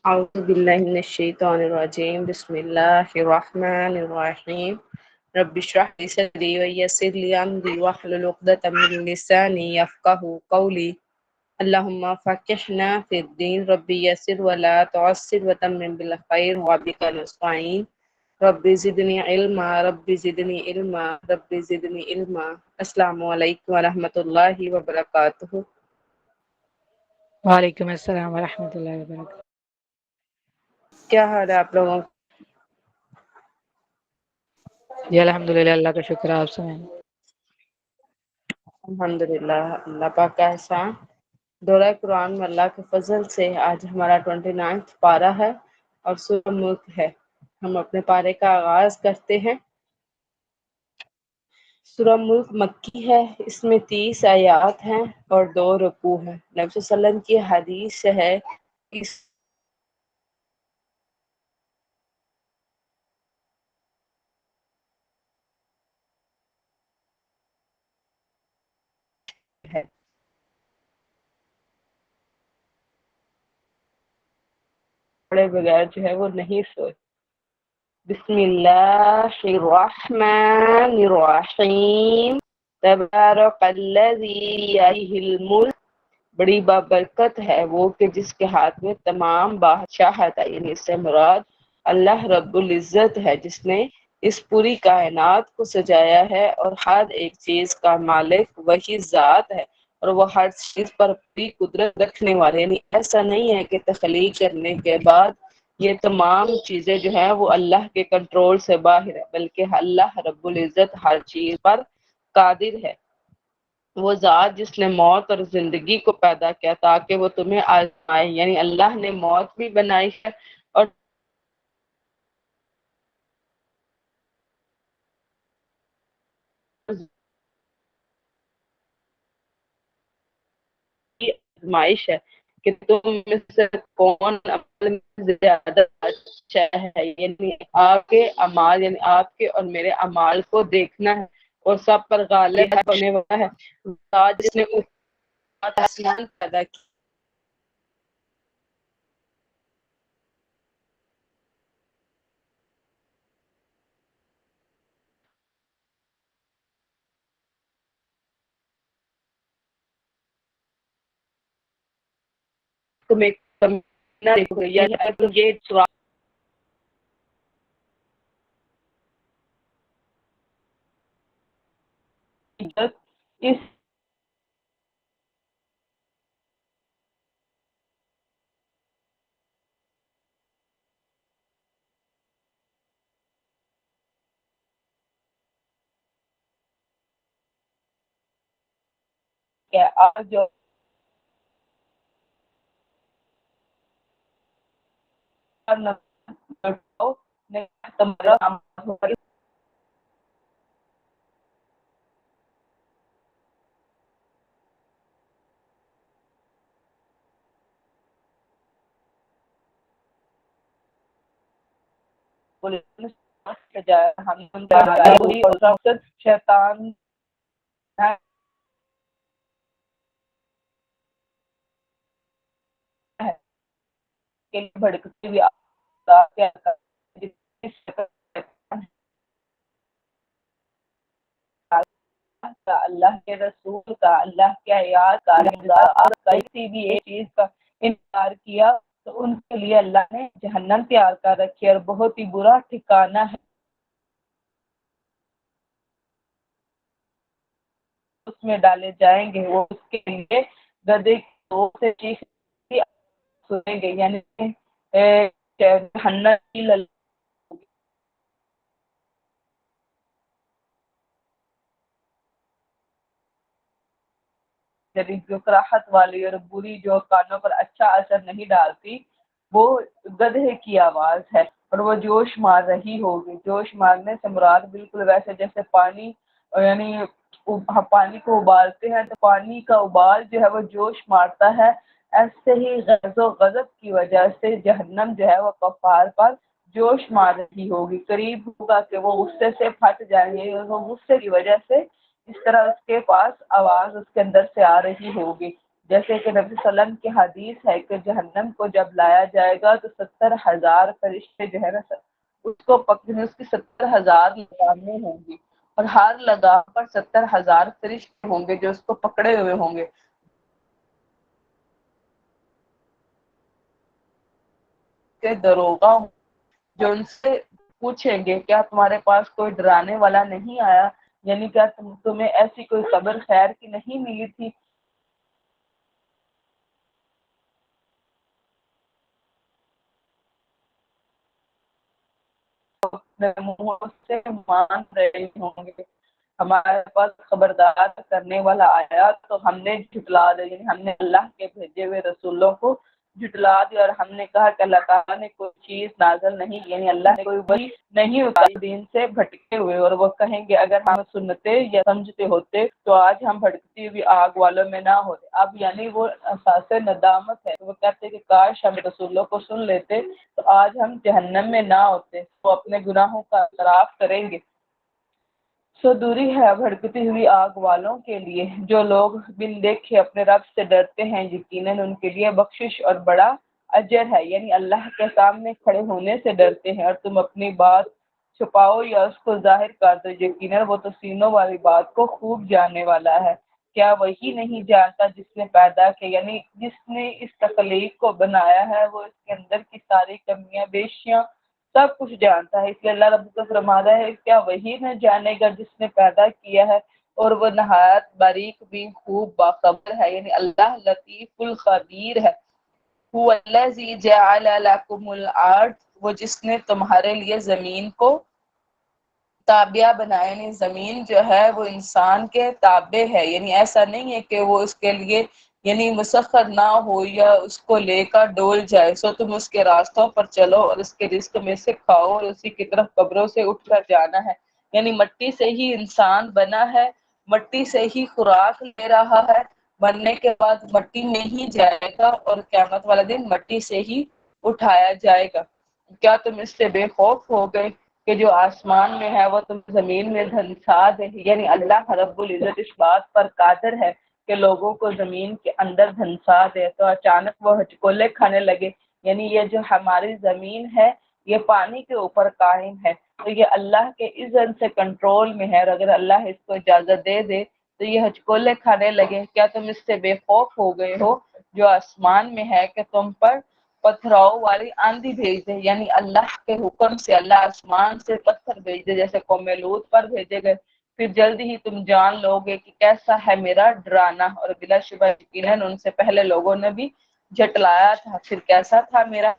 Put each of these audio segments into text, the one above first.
أعوذ بالله من الشيطان الرجيم بسم الله الرحمن الرحيم رب اشرح لي صدري ويسر لي أمري واحلل عقدة من لساني يفقهوا قولي اللهم فقهنا في الدين ربي يسر ولا تعسر وتمم بالخير وبك نستعين ربي زدني علما ربي زدني علما ربي زدني علما السلام علیکم ورحمۃ اللہ وبرکاتہ۔ وعلیکم السلام ورحمۃ اللہ وبرکاتہ۔ کیا حال ہے آپ لوگوں کا؟ جی الحمد للہ، اللہ کا شکر ہے، آپ سنائیں۔ الحمد للہ، اللہ پاک کا احسان۔ دورہ قرآن میں اللہ کے فضل سے آج ہمارا 29 پارہ ہے اور سورہ ملک ہے۔ ہم اپنے پارے کا آغاز کرتے ہیں۔ سورہ ملک مکی ہے، اس میں 30 آیات ہیں اور 2 رکوع ہیں۔ نبی صلی اللہ علیہ وسلم کی حدیث ہے اس ہے پڑھے بغیر جو ہے وہ نہیں سوئے۔ بسم اللہ الرحمن الرحیم تبارک الذی بیدہ الملک، بڑی بابرکت ہے وہ کہ جس کے ہاتھ میں تمام بادشاہت ہے، یعنی اس سے مراد اللہ رب العزت ہے جس نے اس پوری کائنات کو سجایا ہے اور ہر ایک چیز کا مالک وہی ذات ہے اور وہ ہر چیز پر پوری قدرت رکھنے والے، یعنی ایسا نہیں ہے کہ تخلیق کرنے کے بعد یہ تمام چیزیں جو ہیں وہ اللہ کے کنٹرول سے باہر ہے، بلکہ اللہ رب العزت ہر چیز پر قادر ہے۔ وہ ذات جس نے موت اور زندگی کو پیدا کیا تاکہ وہ تمہیں آزمائے، یعنی اللہ نے موت بھی بنائی ہے اور آزمائش ہے کہ تم میں سے کون عمل میں زیادہ اچھا ہے، یعنی آپ کے اعمال، یعنی آپ کے اور میرے اعمال کو دیکھنا ہے اور سب پر غالب ہونے والا ہے۔ ذات جس نے آسمان پیدا کیا تمہیں کمی نہ دیکھو، یعنی اگر یہ اس کہ آج جو تمہارا شیطان کے لیے بھڑکتی ہوئی اللہ کے رسول کا، اللہ کے آیات کا کسی بھی ایک چیز کا انکار کیا تو ان کے لیے اللہ نے جہنم تیار کر رکھی اور بہت ہی برا ٹھکانہ ہے، اس میں ڈالے جائیں گے۔ وہ اس کے لیے گدے کی دو سے چیختی سنیں گے، یعنی جہنم کی جو کراہت والی اور بری، جو کانوں پر اچھا اثر نہیں ڈالتی، وہ گدھے کی آواز ہے اور وہ جوش مار رہی ہوگی۔ جوش مارنے سے مراد بالکل ویسے جیسے پانی، یعنی پانی کو ابالتے ہیں تو پانی کا ابال جو ہے وہ جوش مارتا ہے، ایسے ہی غضب و غضب کی وجہ سے جہنم جو ہے وہ کفار پر جوش مار رہی ہوگی۔ قریب ہوگا کہ وہ غصے سے پھٹ جائیں گے اور وہ غصے کی وجہ سے اس طرح اس کے پاس آواز اس کے اندر سے آ رہی ہوگی۔ جیسے کہ نبی صلی اللہ علیہ وسلم کی حدیث ہے کہ جہنم کو جب لایا جائے گا تو 70,000 فرشتے جو ہے نا اس کو پکڑنے، اس کی 70,000 لگامیں ہوں گی، اور ہر لگام پر 70,000 فرشتے ہوں گے جو اس کو پکڑے ہوئے ہوں گے، کہ دروغہ جو ان سے پوچھیں گے کیا تمہارے پاس کوئی ڈرانے والا نہیں آیا، یعنی کیا تمہیں ایسی کوئی خبر خیر کی نہیں ملی تھی؟ اپنے منہ سے مان رہے ہوں گے ہمارے پاس خبردار کرنے والا آیا تو ہم نے جھٹلا دیا، یعنی ہم نے اللہ کے بھیجے ہوئے رسولوں کو جھٹلا دیا، اور ہم نے کہا کہ اللہ تعالیٰ نے کوئی چیز نازل نہیں، یعنی اللہ نے کوئی وحی نہیں اتاری، دین سے بھٹکے ہوئے، اور وہ کہیں گے اگر ہم سنتے یا سمجھتے ہوتے تو آج ہم بھٹکتی ہوئی آگ والوں میں نہ ہوتے۔ اب یعنی وہ احساس ندامت ہے، وہ کہتے کہ کاش ہم رسولوں کو سن لیتے تو آج ہم جہنم میں نہ ہوتے، وہ اپنے گناہوں کا اعتراف کریں گے۔ سو دوری ہے بھڑکتی ہوئی آگ والوں کے لیے، جو لوگ بن دیکھے اپنے رب سے ڈرتے ہیں، یقیناً ان کے لیے بخشش اور بڑا اجر ہے، یعنی اللہ کے سامنے کھڑے ہونے سے ڈرتے ہیں، اور تم اپنی بات چھپاؤ یا اس کو ظاہر کر دو، یقیناً وہ تو سینوں والی بات کو خوب جاننے والا ہے۔ کیا وہی نہیں جانتا جس نے پیدا کیا، یعنی جس نے اس تخلیق کو بنایا ہے، وہ اس کے اندر کی ساری کمیاں بیشیاں سب کچھ جانتا ہے، اس لیے اللہ رب العزت فرما رہا ہے کیا وہی نہ جانے گا جس نے پیدا کیا ہے، اور وہ نہایت باریک بھی خوب باخبر ہے، یعنی اللہ لطیف الخبیر ہے۔ هو الذی جعل لکم الارض، وہ جس نے تمہارے لیے زمین کو تابع بنایا، یعنی زمین جو ہے وہ انسان کے تابع ہے، یعنی ایسا نہیں ہے کہ وہ اس کے لیے یعنی مسخر نہ ہو یا اس کو لے کر ڈول جائے، سو تم اس کے راستوں پر چلو اور اس کے رزق میں سے کھاؤ اور اسی کی طرف قبروں سے اٹھ کر جانا ہے، یعنی مٹی سے ہی انسان بنا ہے، مٹی سے ہی خوراک لے رہا ہے، مرنے کے بعد مٹی میں ہی جائے گا اور قیامت والا دن مٹی سے ہی اٹھایا جائے گا۔ کیا تم اس سے بے خوف ہو گئے کہ جو آسمان میں ہے وہ تم زمین میں دھنسا دے، یعنی اللہ رب العزت اس بات پر قادر ہے کہ لوگوں کو زمین کے اندر دھنسا دے تو اچانک وہ ہچکولے کھانے لگے، یعنی یہ جو ہماری زمین ہے یہ پانی کے اوپر قائم ہے، تو یہ اللہ کے اذن سے کنٹرول میں ہے، اور اگر اللہ اس کو اجازت دے دے تو یہ ہچکولے کھانے لگے۔ کیا تم اس سے بے خوف ہو گئے ہو جو آسمان میں ہے کہ تم پر پتھراؤ والی آندھی بھیج دے، یعنی اللہ کے حکم سے اللہ آسمان سے پتھر بھیج دے جیسے قوم لوط پر بھیجے گئے، پھر جلدی ہی تم جان لو گے کہ کیسا ہے میرا ڈرانا، اور بلا شبہ یقیناً ان سے پہلے لوگوں نے بھی جھٹلایا تھا، پھر کیسا تھا میرا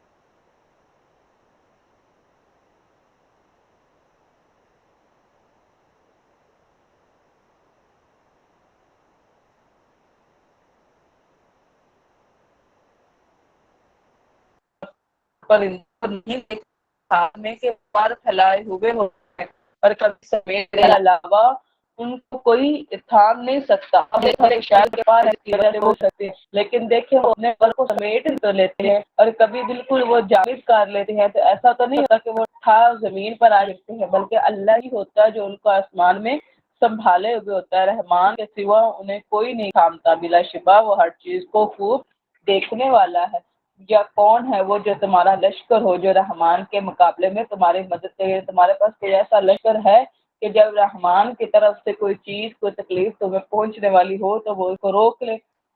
پرندوں نہیں دیکھا میں کے پار پھیلائے ہوئے ہوتے ہیں، اور کبھی سمیت کے علاوہ ان کو کوئی تھام نہیں سکتا، ہر ایک شہر کے پاس ہو سکتے ہیں، لیکن دیکھیں وہ اپنے پر کو سمیٹ تو لیتے ہیں اور کبھی بالکل وہ جامد کر لیتے ہیں، تو ایسا تو نہیں ہوتا کہ وہ اٹھا زمین پر آ جاتے ہیں، بلکہ اللہ ہی ہوتا ہے جو ان کو آسمان میں سنبھالے ہوئے ہوتا ہے، رحمان کے سوا انہیں کوئی نہیں تھامتا، بلا شبہ وہ ہر چیز کو خوب دیکھنے والا ہے۔ یا کون ہے وہ جو تمہارا لشکر ہو جو رحمان کے مقابلے میں تمہاری مدد کرے، تمہارے پاس کوئی ایسا لشکر ہے کہ جب رحمان کی طرف سے کوئی چیز کوئی تکلیف تمہیں پہنچنے والی ہو تو وہ اس کو روک لے؟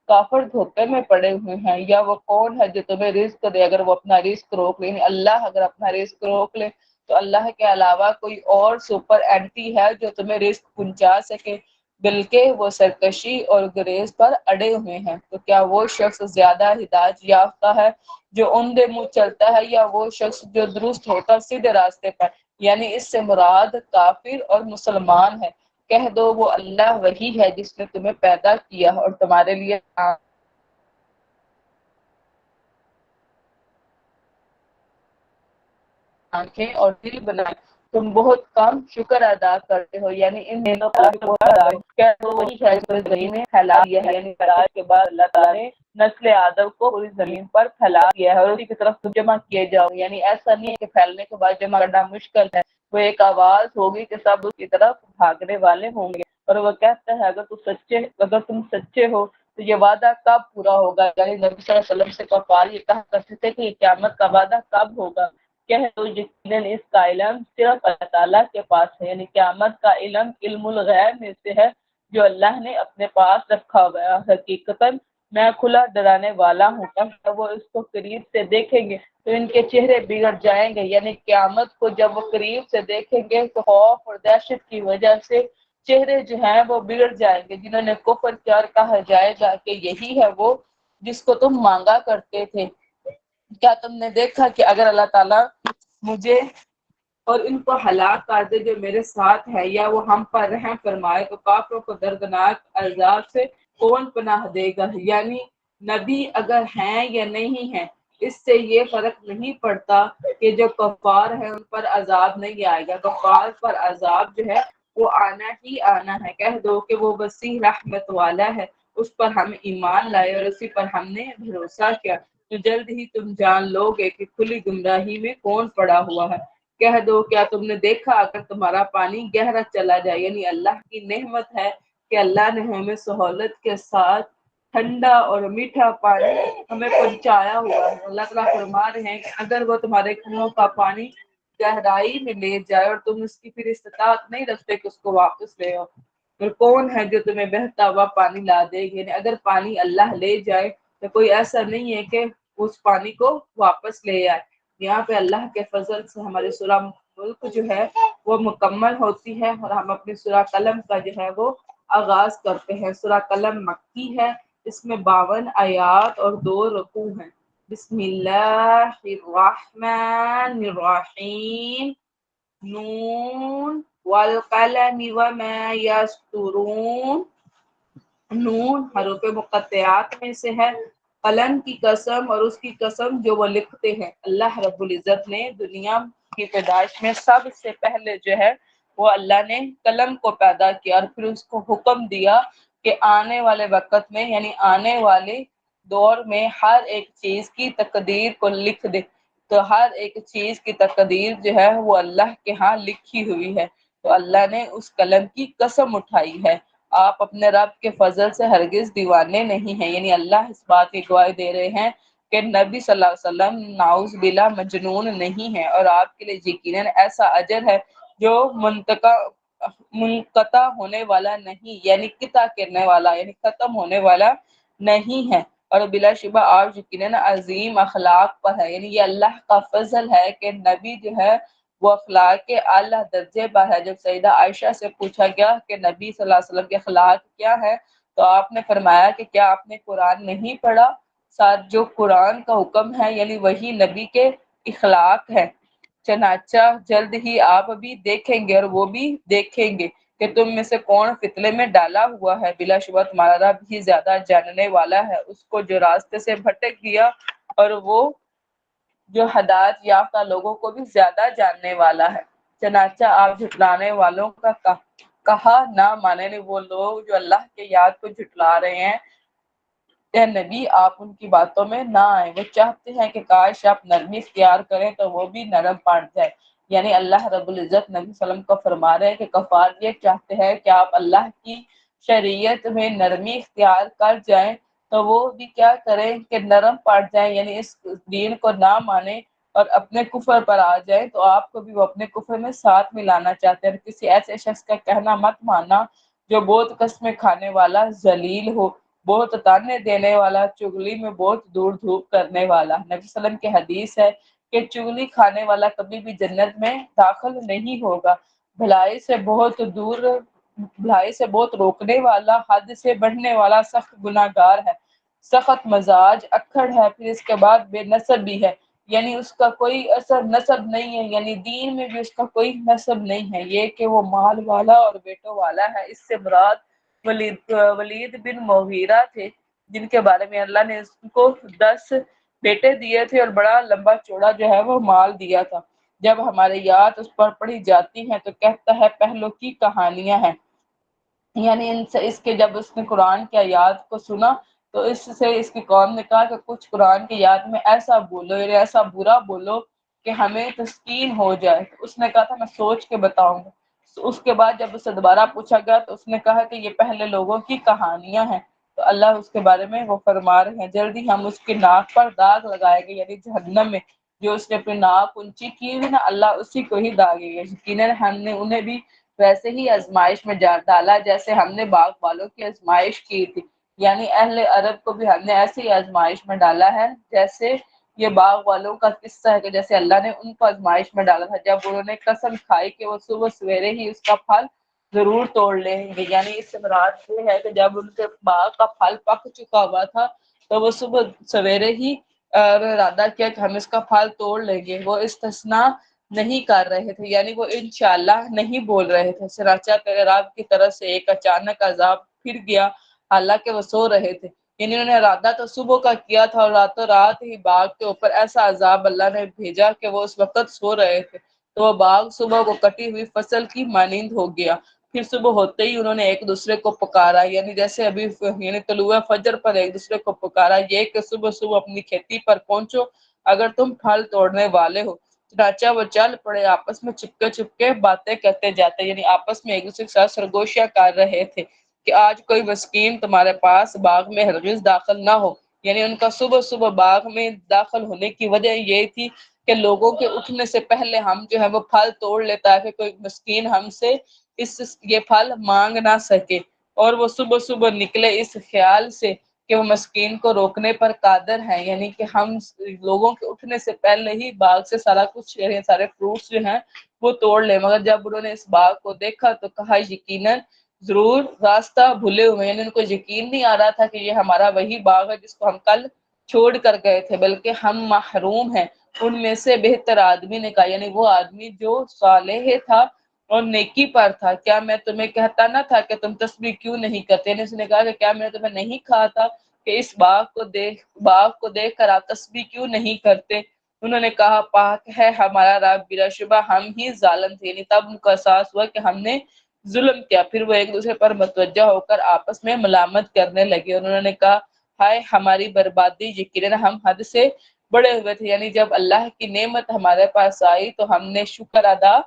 کافر دھوکے میں پڑے ہوئے ہیں۔ یا وہ کون ہے جو تمہیں رزق دے اگر وہ اپنا رزق روک لے، اللہ اگر اپنا رزق روک لے تو اللہ کے علاوہ کوئی اور سپر اینٹی ہے جو تمہیں رزق پہنچا سکے، بلکہ وہ سرکشی اور گریز پر اڑے ہوئے ہیں۔ تو کیا وہ شخص زیادہ ہدایت یافتہ ہے جو اندھے منہ چلتا ہے، یا وہ شخص جو درست ہوتا سیدھے راستے پر، یعنی اس سے مراد کافر اور مسلمان ہے۔ کہہ دو وہ اللہ وہی ہے جس نے تمہیں پیدا کیا اور تمہارے لیے آنکھیں اور دل بنائے، تم بہت کم شکر ادا کرتے ہو، یعنی ان دنوں پر بہت ادا کیا تو وہی ہے جو زمین میں پھیلا دیا ہے، یعنی پیدائش کے بعد اللہ تعالیٰ نے نسل آدم کو پوری زمین پر پھیلا دیا ہے اور اسی کی طرف جمع کیے جاؤ، یعنی ایسا نہیں ہے کہ پھیلنے کے بعد جمع کرنا مشکل ہے، وہ ایک آواز ہوگی کہ سب اس کی طرف بھاگنے والے ہوں گے، اور وہ کہتا ہے اگر تم سچے ہو تو یہ وعدہ کب پورا ہوگا؟ یعنی نبی صلی اللہ علیہ وسلم سے کفار یہ کہا کرتے تھے کہ یہ قیامت کا وعدہ کب ہوگا؟ کہہ دو یقیناً اس کا علم صرف اللہ تعالیٰ کے پاس ہے، یعنی قیامت کا علم علم الغیب میں سے ہے جو اللہ نے اپنے پاس رکھا ہوا ہے۔ حقیقتاً میں کھلا ڈرانے والا ہوں، اگر وہ اس کو قریب سے دیکھیں گے تو ان کے چہرے بگڑ جائیں گے، یعنی قیامت کو جب وہ قریب سے دیکھیں گے تو خوف اور دہشت کی وجہ سے چہرے جو ہیں وہ بگڑ جائیں گے۔ جنہوں نے کفر کیا اور کہا جائے گا کہ یہی ہے وہ جس کو تم مانگا کرتے تھے، کیا تم نے دیکھا کہ اگر اللہ تعالیٰ مجھے اور ان کو ہلاک کر دے جو میرے ساتھ ہے، یا وہ ہم پر رحم فرمائے تو کافروں کو دردناک عذاب سے کون پناہ دے گا؟ یعنی نبی اگر ہیں یا نہیں ہیں اس سے یہ فرق نہیں پڑتا کہ جو کفار ہیں ان پر عذاب نہیں آئے گا، کفار پر عذاب جو ہے وہ آنا ہی آنا ہے۔ کہہ دو کہ وہ وسیع رحمت والا ہے، اس پر ہم ایمان لائے اور اسی پر ہم نے بھروسہ کیا، تو جلد ہی تم جان لو گے کہ کھلی گمراہی میں کون پڑا ہوا ہے۔ کہہ دو کیا تم نے دیکھا اگر تمہارا پانی گہرا چلا جائے، یعنی اللہ کی نعمت ہے کہ اللہ نے ہمیں سہولت کے ساتھ ٹھنڈا اور میٹھا پانی ہمیں پہنچایا ہوا ہے۔ اللہ تعالیٰ فرما رہے ہیں کہ اگر وہ تمہارے کنویں کا پانی گہرائی میں لے جائے اور تم اس کی پھر استطاعت نہیں رکھتے کہ اس کو واپس لے آؤ، پھر کون ہے جو تمہیں بہتا ہوا پانی لا دے گی؟ یعنی اگر پانی اللہ لے جائے تو کوئی ایسا نہیں ہے کہ اس پانی کو واپس لے آئے۔ یہاں پہ اللہ کے فضل سے ہماری سورہ ملک جو ہے وہ مکمل ہوتی ہے اور ہم اپنی سورہ قلم کا جو ہے وہ آغاز کرتے ہیں۔ سورہ قلم مکی ہے، اس میں 52 آیات اور 2 رکوع ہیں۔ بسم اللہ الرحمن الرحیم، نون والقلم وما یسطرون۔ نون حروف مقطعات میں سے ہے، قلم کی قسم اور اس کی قسم جو وہ لکھتے ہیں۔ اللہ رب العزت نے دنیا کی پیدائش میں سب سے پہلے جو ہے وہ اللہ نے قلم کو پیدا کیا اور پھر اس کو حکم دیا کہ آنے والے وقت میں یعنی آنے والے دور میں ہر ایک چیز کی تقدیر کو لکھ دے، تو ہر ایک چیز کی تقدیر جو ہے وہ اللہ کے ہاں لکھی ہوئی ہے، تو اللہ نے اس قلم کی قسم اٹھائی ہے۔ آپ اپنے رب کے فضل سے ہرگز دیوانے نہیں ہیں، یعنی اللہ اس بات کی گواہی دے رہے ہیں کہ نبی صلی اللہ علیہ وسلم نعوذ باللہ مجنون نہیں ہے، اور آپ کے لیے یقیناً ایسا اجر ہے جو منقطع ہونے والا نہیں، یعنی قطع کرنے والا یعنی ختم ہونے والا نہیں ہے، اور بلا شبہ آپ یقیناً عظیم اخلاق پر ہے۔ یعنی یہ اللہ کا فضل ہے کہ نبی جو ہے وہ اخلاق کے اعلیٰ درجے پر ہے۔ جب سیدہ عائشہ سے پوچھا گیا کہ نبی صلی اللہ علیہ وسلم کے اخلاق کیا ہے تو آپ نے فرمایا کہ کیا آپ نے قرآن نہیں پڑھا؟ ساتھ جو قرآن کا حکم ہے یعنی وہی نبی کے اخلاق ہے۔ چنانچہ جلد ہی آپ بھی دیکھیں گے اور وہ بھی دیکھیں گے کہ تم میں سے کون فتنے میں ڈالا ہوا ہے، بلا شبہ تمہارا رب ہی زیادہ جاننے والا ہے۔ اس کو جو راستے سے بھٹک گیا اور وہ جو ہدایت یافتہ لوگوں کو بھی زیادہ جاننے والا ہے۔ چنانچہ آپ جھٹلانے والوں کا کہا نہ مانے، وہ لوگ جو اللہ کے یاد کو جھٹلا رہے ہیں، اے نبی آپ ان کی باتوں میں نہ آئیں، وہ چاہتے ہیں کہ کاش آپ نرمی اختیار کریں تو وہ بھی نرم پڑ جائے۔ یعنی اللہ رب العزت نبی صلی اللہ علیہ وسلم کو فرما رہے ہیں کہ کفار یہ چاہتے ہیں کہ آپ اللہ کی شریعت میں نرمی اختیار کر جائیں تو وہ بھی کیا کریں کہ نرم پڑ جائیں، یعنی اس دین کو نہ مانیں اور اپنے کفر پر آ جائیں، تو آپ کو بھی وہ اپنے کفر میں ساتھ ملانا چاہتے ہیں۔ کسی ایسے شخص کا کہنا مت ماننا جو بہت قسمیں کھانے والا ذلیل ہو، بہت تانے دینے والا، چگلی میں بہت دور دھوپ کرنے والا۔ نبی صلی اللہ علیہ وسلم کی حدیث ہے کہ چگلی کھانے والا کبھی بھی جنت میں داخل نہیں ہوگا، بھلائی سے بہت دور، بھلائی سے بہت روکنے والا، حد سے بڑھنے والا سخت گناہگار ہے، سخت مزاج، اکھڑ ہے، پھر اس کے بعد بے نسب بھی ہے، یعنی اس کا کوئی اثر نسب نہیں ہے، یعنی دین میں بھی اس کا کوئی نسب نہیں ہے، یہ کہ وہ مال والا اور بیٹوں والا ہے۔ اس سے مراد ولید بن مغیرہ تھے جن کے بارے میں اللہ نے اس کو 10 بیٹے دیے تھے اور بڑا لمبا چوڑا جو ہے وہ مال دیا تھا۔ جب ہمارے یاد اس پر پڑھی جاتی ہیں تو کہتا ہے پہلو کی کہانیاں ہیں، یعنی اس کے جب اس نے قرآن کی آیات کو سنا تو اس سے اس کی قوم نے کہا کہ کچھ قرآن کی یاد میں ایسا بولو یعنی ایسا برا بولو کہ ہمیں تسکین ہو جائے۔ اس نے کہا تھا میں سوچ کے بتاؤں گا۔ اس کے بعد جب اسے دوبارہ پوچھا گیا تو اس نے کہا کہ یہ پہلے لوگوں کی کہانیاں ہیں۔ تو اللہ اس کے بارے میں وہ فرما رہے ہیں جلدی ہم اس کے ناک پر داغ لگائیں گے، یعنی جہنم میں جو اس نے اپنی ناک اونچی کی ہوئی نا اللہ اسی کو ہی داغے گا۔ یقیناً ہم نے انہیں بھی ویسے ہی آزمائش میں ڈالا جیسے ہم نے باغ والوں کی آزمائش کی تھی، یعنی اہل عرب کو بھی ہم نے ایسی آزمائش میں ڈالا ہے جیسے یہ باغ والوں کا قصہ ہے کہ جیسے اللہ نے ان کو آزمائش میں ڈالا تھا جب انہوں نے قسم کھائی کہ وہ صبح سویرے ہی اس کا پھل ضرور توڑ لیں گے، یعنی اس سے مراد یہ ہے کہ جب ان کے باغ کا پھل پک چکا ہوا تھا تو وہ صبح سویرے ہی ارادہ کیا کہ ہم اس کا پھل توڑ لیں گے، وہ استثناء نہیں کر رہے تھے، یعنی وہ انشاءاللہ نہیں بول رہے تھے۔ چنانچہ رب کی طرف سے ایک اچانک عذاب پھر گیا، حالانکہ وہ سو رہے تھے، یعنی انہوں نے ارادہ تو صبح کا کیا تھا اور راتوں رات ہی باغ کے اوپر ایسا عذاب اللہ نے بھیجا کہ وہ اس وقت سو رہے تھے، تو وہ باغ صبح کو کٹی ہوئی فصل کی مانند ہو گیا۔ پھر صبح ہوتے ہی انہوں نے ایک دوسرے کو پکارا، یعنی جیسے ابھی یعنی طلوع فجر پر ایک دوسرے کو پکارا یہ کہ صبح صبح اپنی کھیتی پر پہنچو اگر تم پھل توڑنے والے ہو۔ چنانچہ وہ چل پڑے، آپس میں چپکے چپکے باتیں کرتے جاتے، یعنی آپس میں ایک دوسرے کے ساتھ سرگوشیاں کر رہے تھے کہ آج کوئی مسکین تمہارے پاس باغ میں ہرگز داخل نہ ہو، یعنی ان کا صبح صبح باغ میں داخل ہونے کی وجہ یہ تھی کہ لوگوں کے اٹھنے سے پہلے ہم جو ہے وہ پھل توڑ لیتا ہے کہ کوئی مسکین ہم سے یہ پھل مانگ نہ سکے، اور وہ صبح صبح نکلے اس خیال سے کہ وہ مسکین کو روکنے پر قادر ہیں، یعنی کہ ہم لوگوں کے اٹھنے سے پہلے ہی باغ سے سارا کچھ سارے فروٹس جو ہیں وہ توڑ لیں، مگر جب انہوں نے اس باغ کو دیکھا تو کہا یقیناً ضرور راستہ بھولے ہوئے، یعنی ان کو یقین نہیں آ رہا تھا کہ یہ ہمارا وہی باغ ہے جس کو ہم کل چھوڑ کر گئے تھے، بلکہ ہم محروم ہیں۔ ان میں سے بہتر آدمی نے کہا، یعنی وہ آدمی جو صالح تھا اور نیکی پر تھا، کیا میں تمہیں کہتا نہ تھا کہ تم تسبیح کیوں نہیں کرتے؟ یعنی اس نے کہا کہ کیا میں نے تمہیں نہیں کہا تھا کہ اس باغ کو دیکھ کر آپ تسبیح کیوں نہیں کرتے؟ انہوں نے کہا پاک ہے ہمارا رب، بلا شبہ ہم ہی ظالم تھے، یعنی تب ان کو احساس ہوا کہ ہم نے ظلم کیا۔ پھر وہ ایک دوسرے پر متوجہ ہو کر آپس میں ملامت کرنے لگے، انہوں نے کہا ہائے ہماری بربادی، یقیناً ہم حد سے بڑے ہوئے تھے، یعنی جب اللہ کی نعمت ہمارے پاس آئی تو ہم نے شکر ادا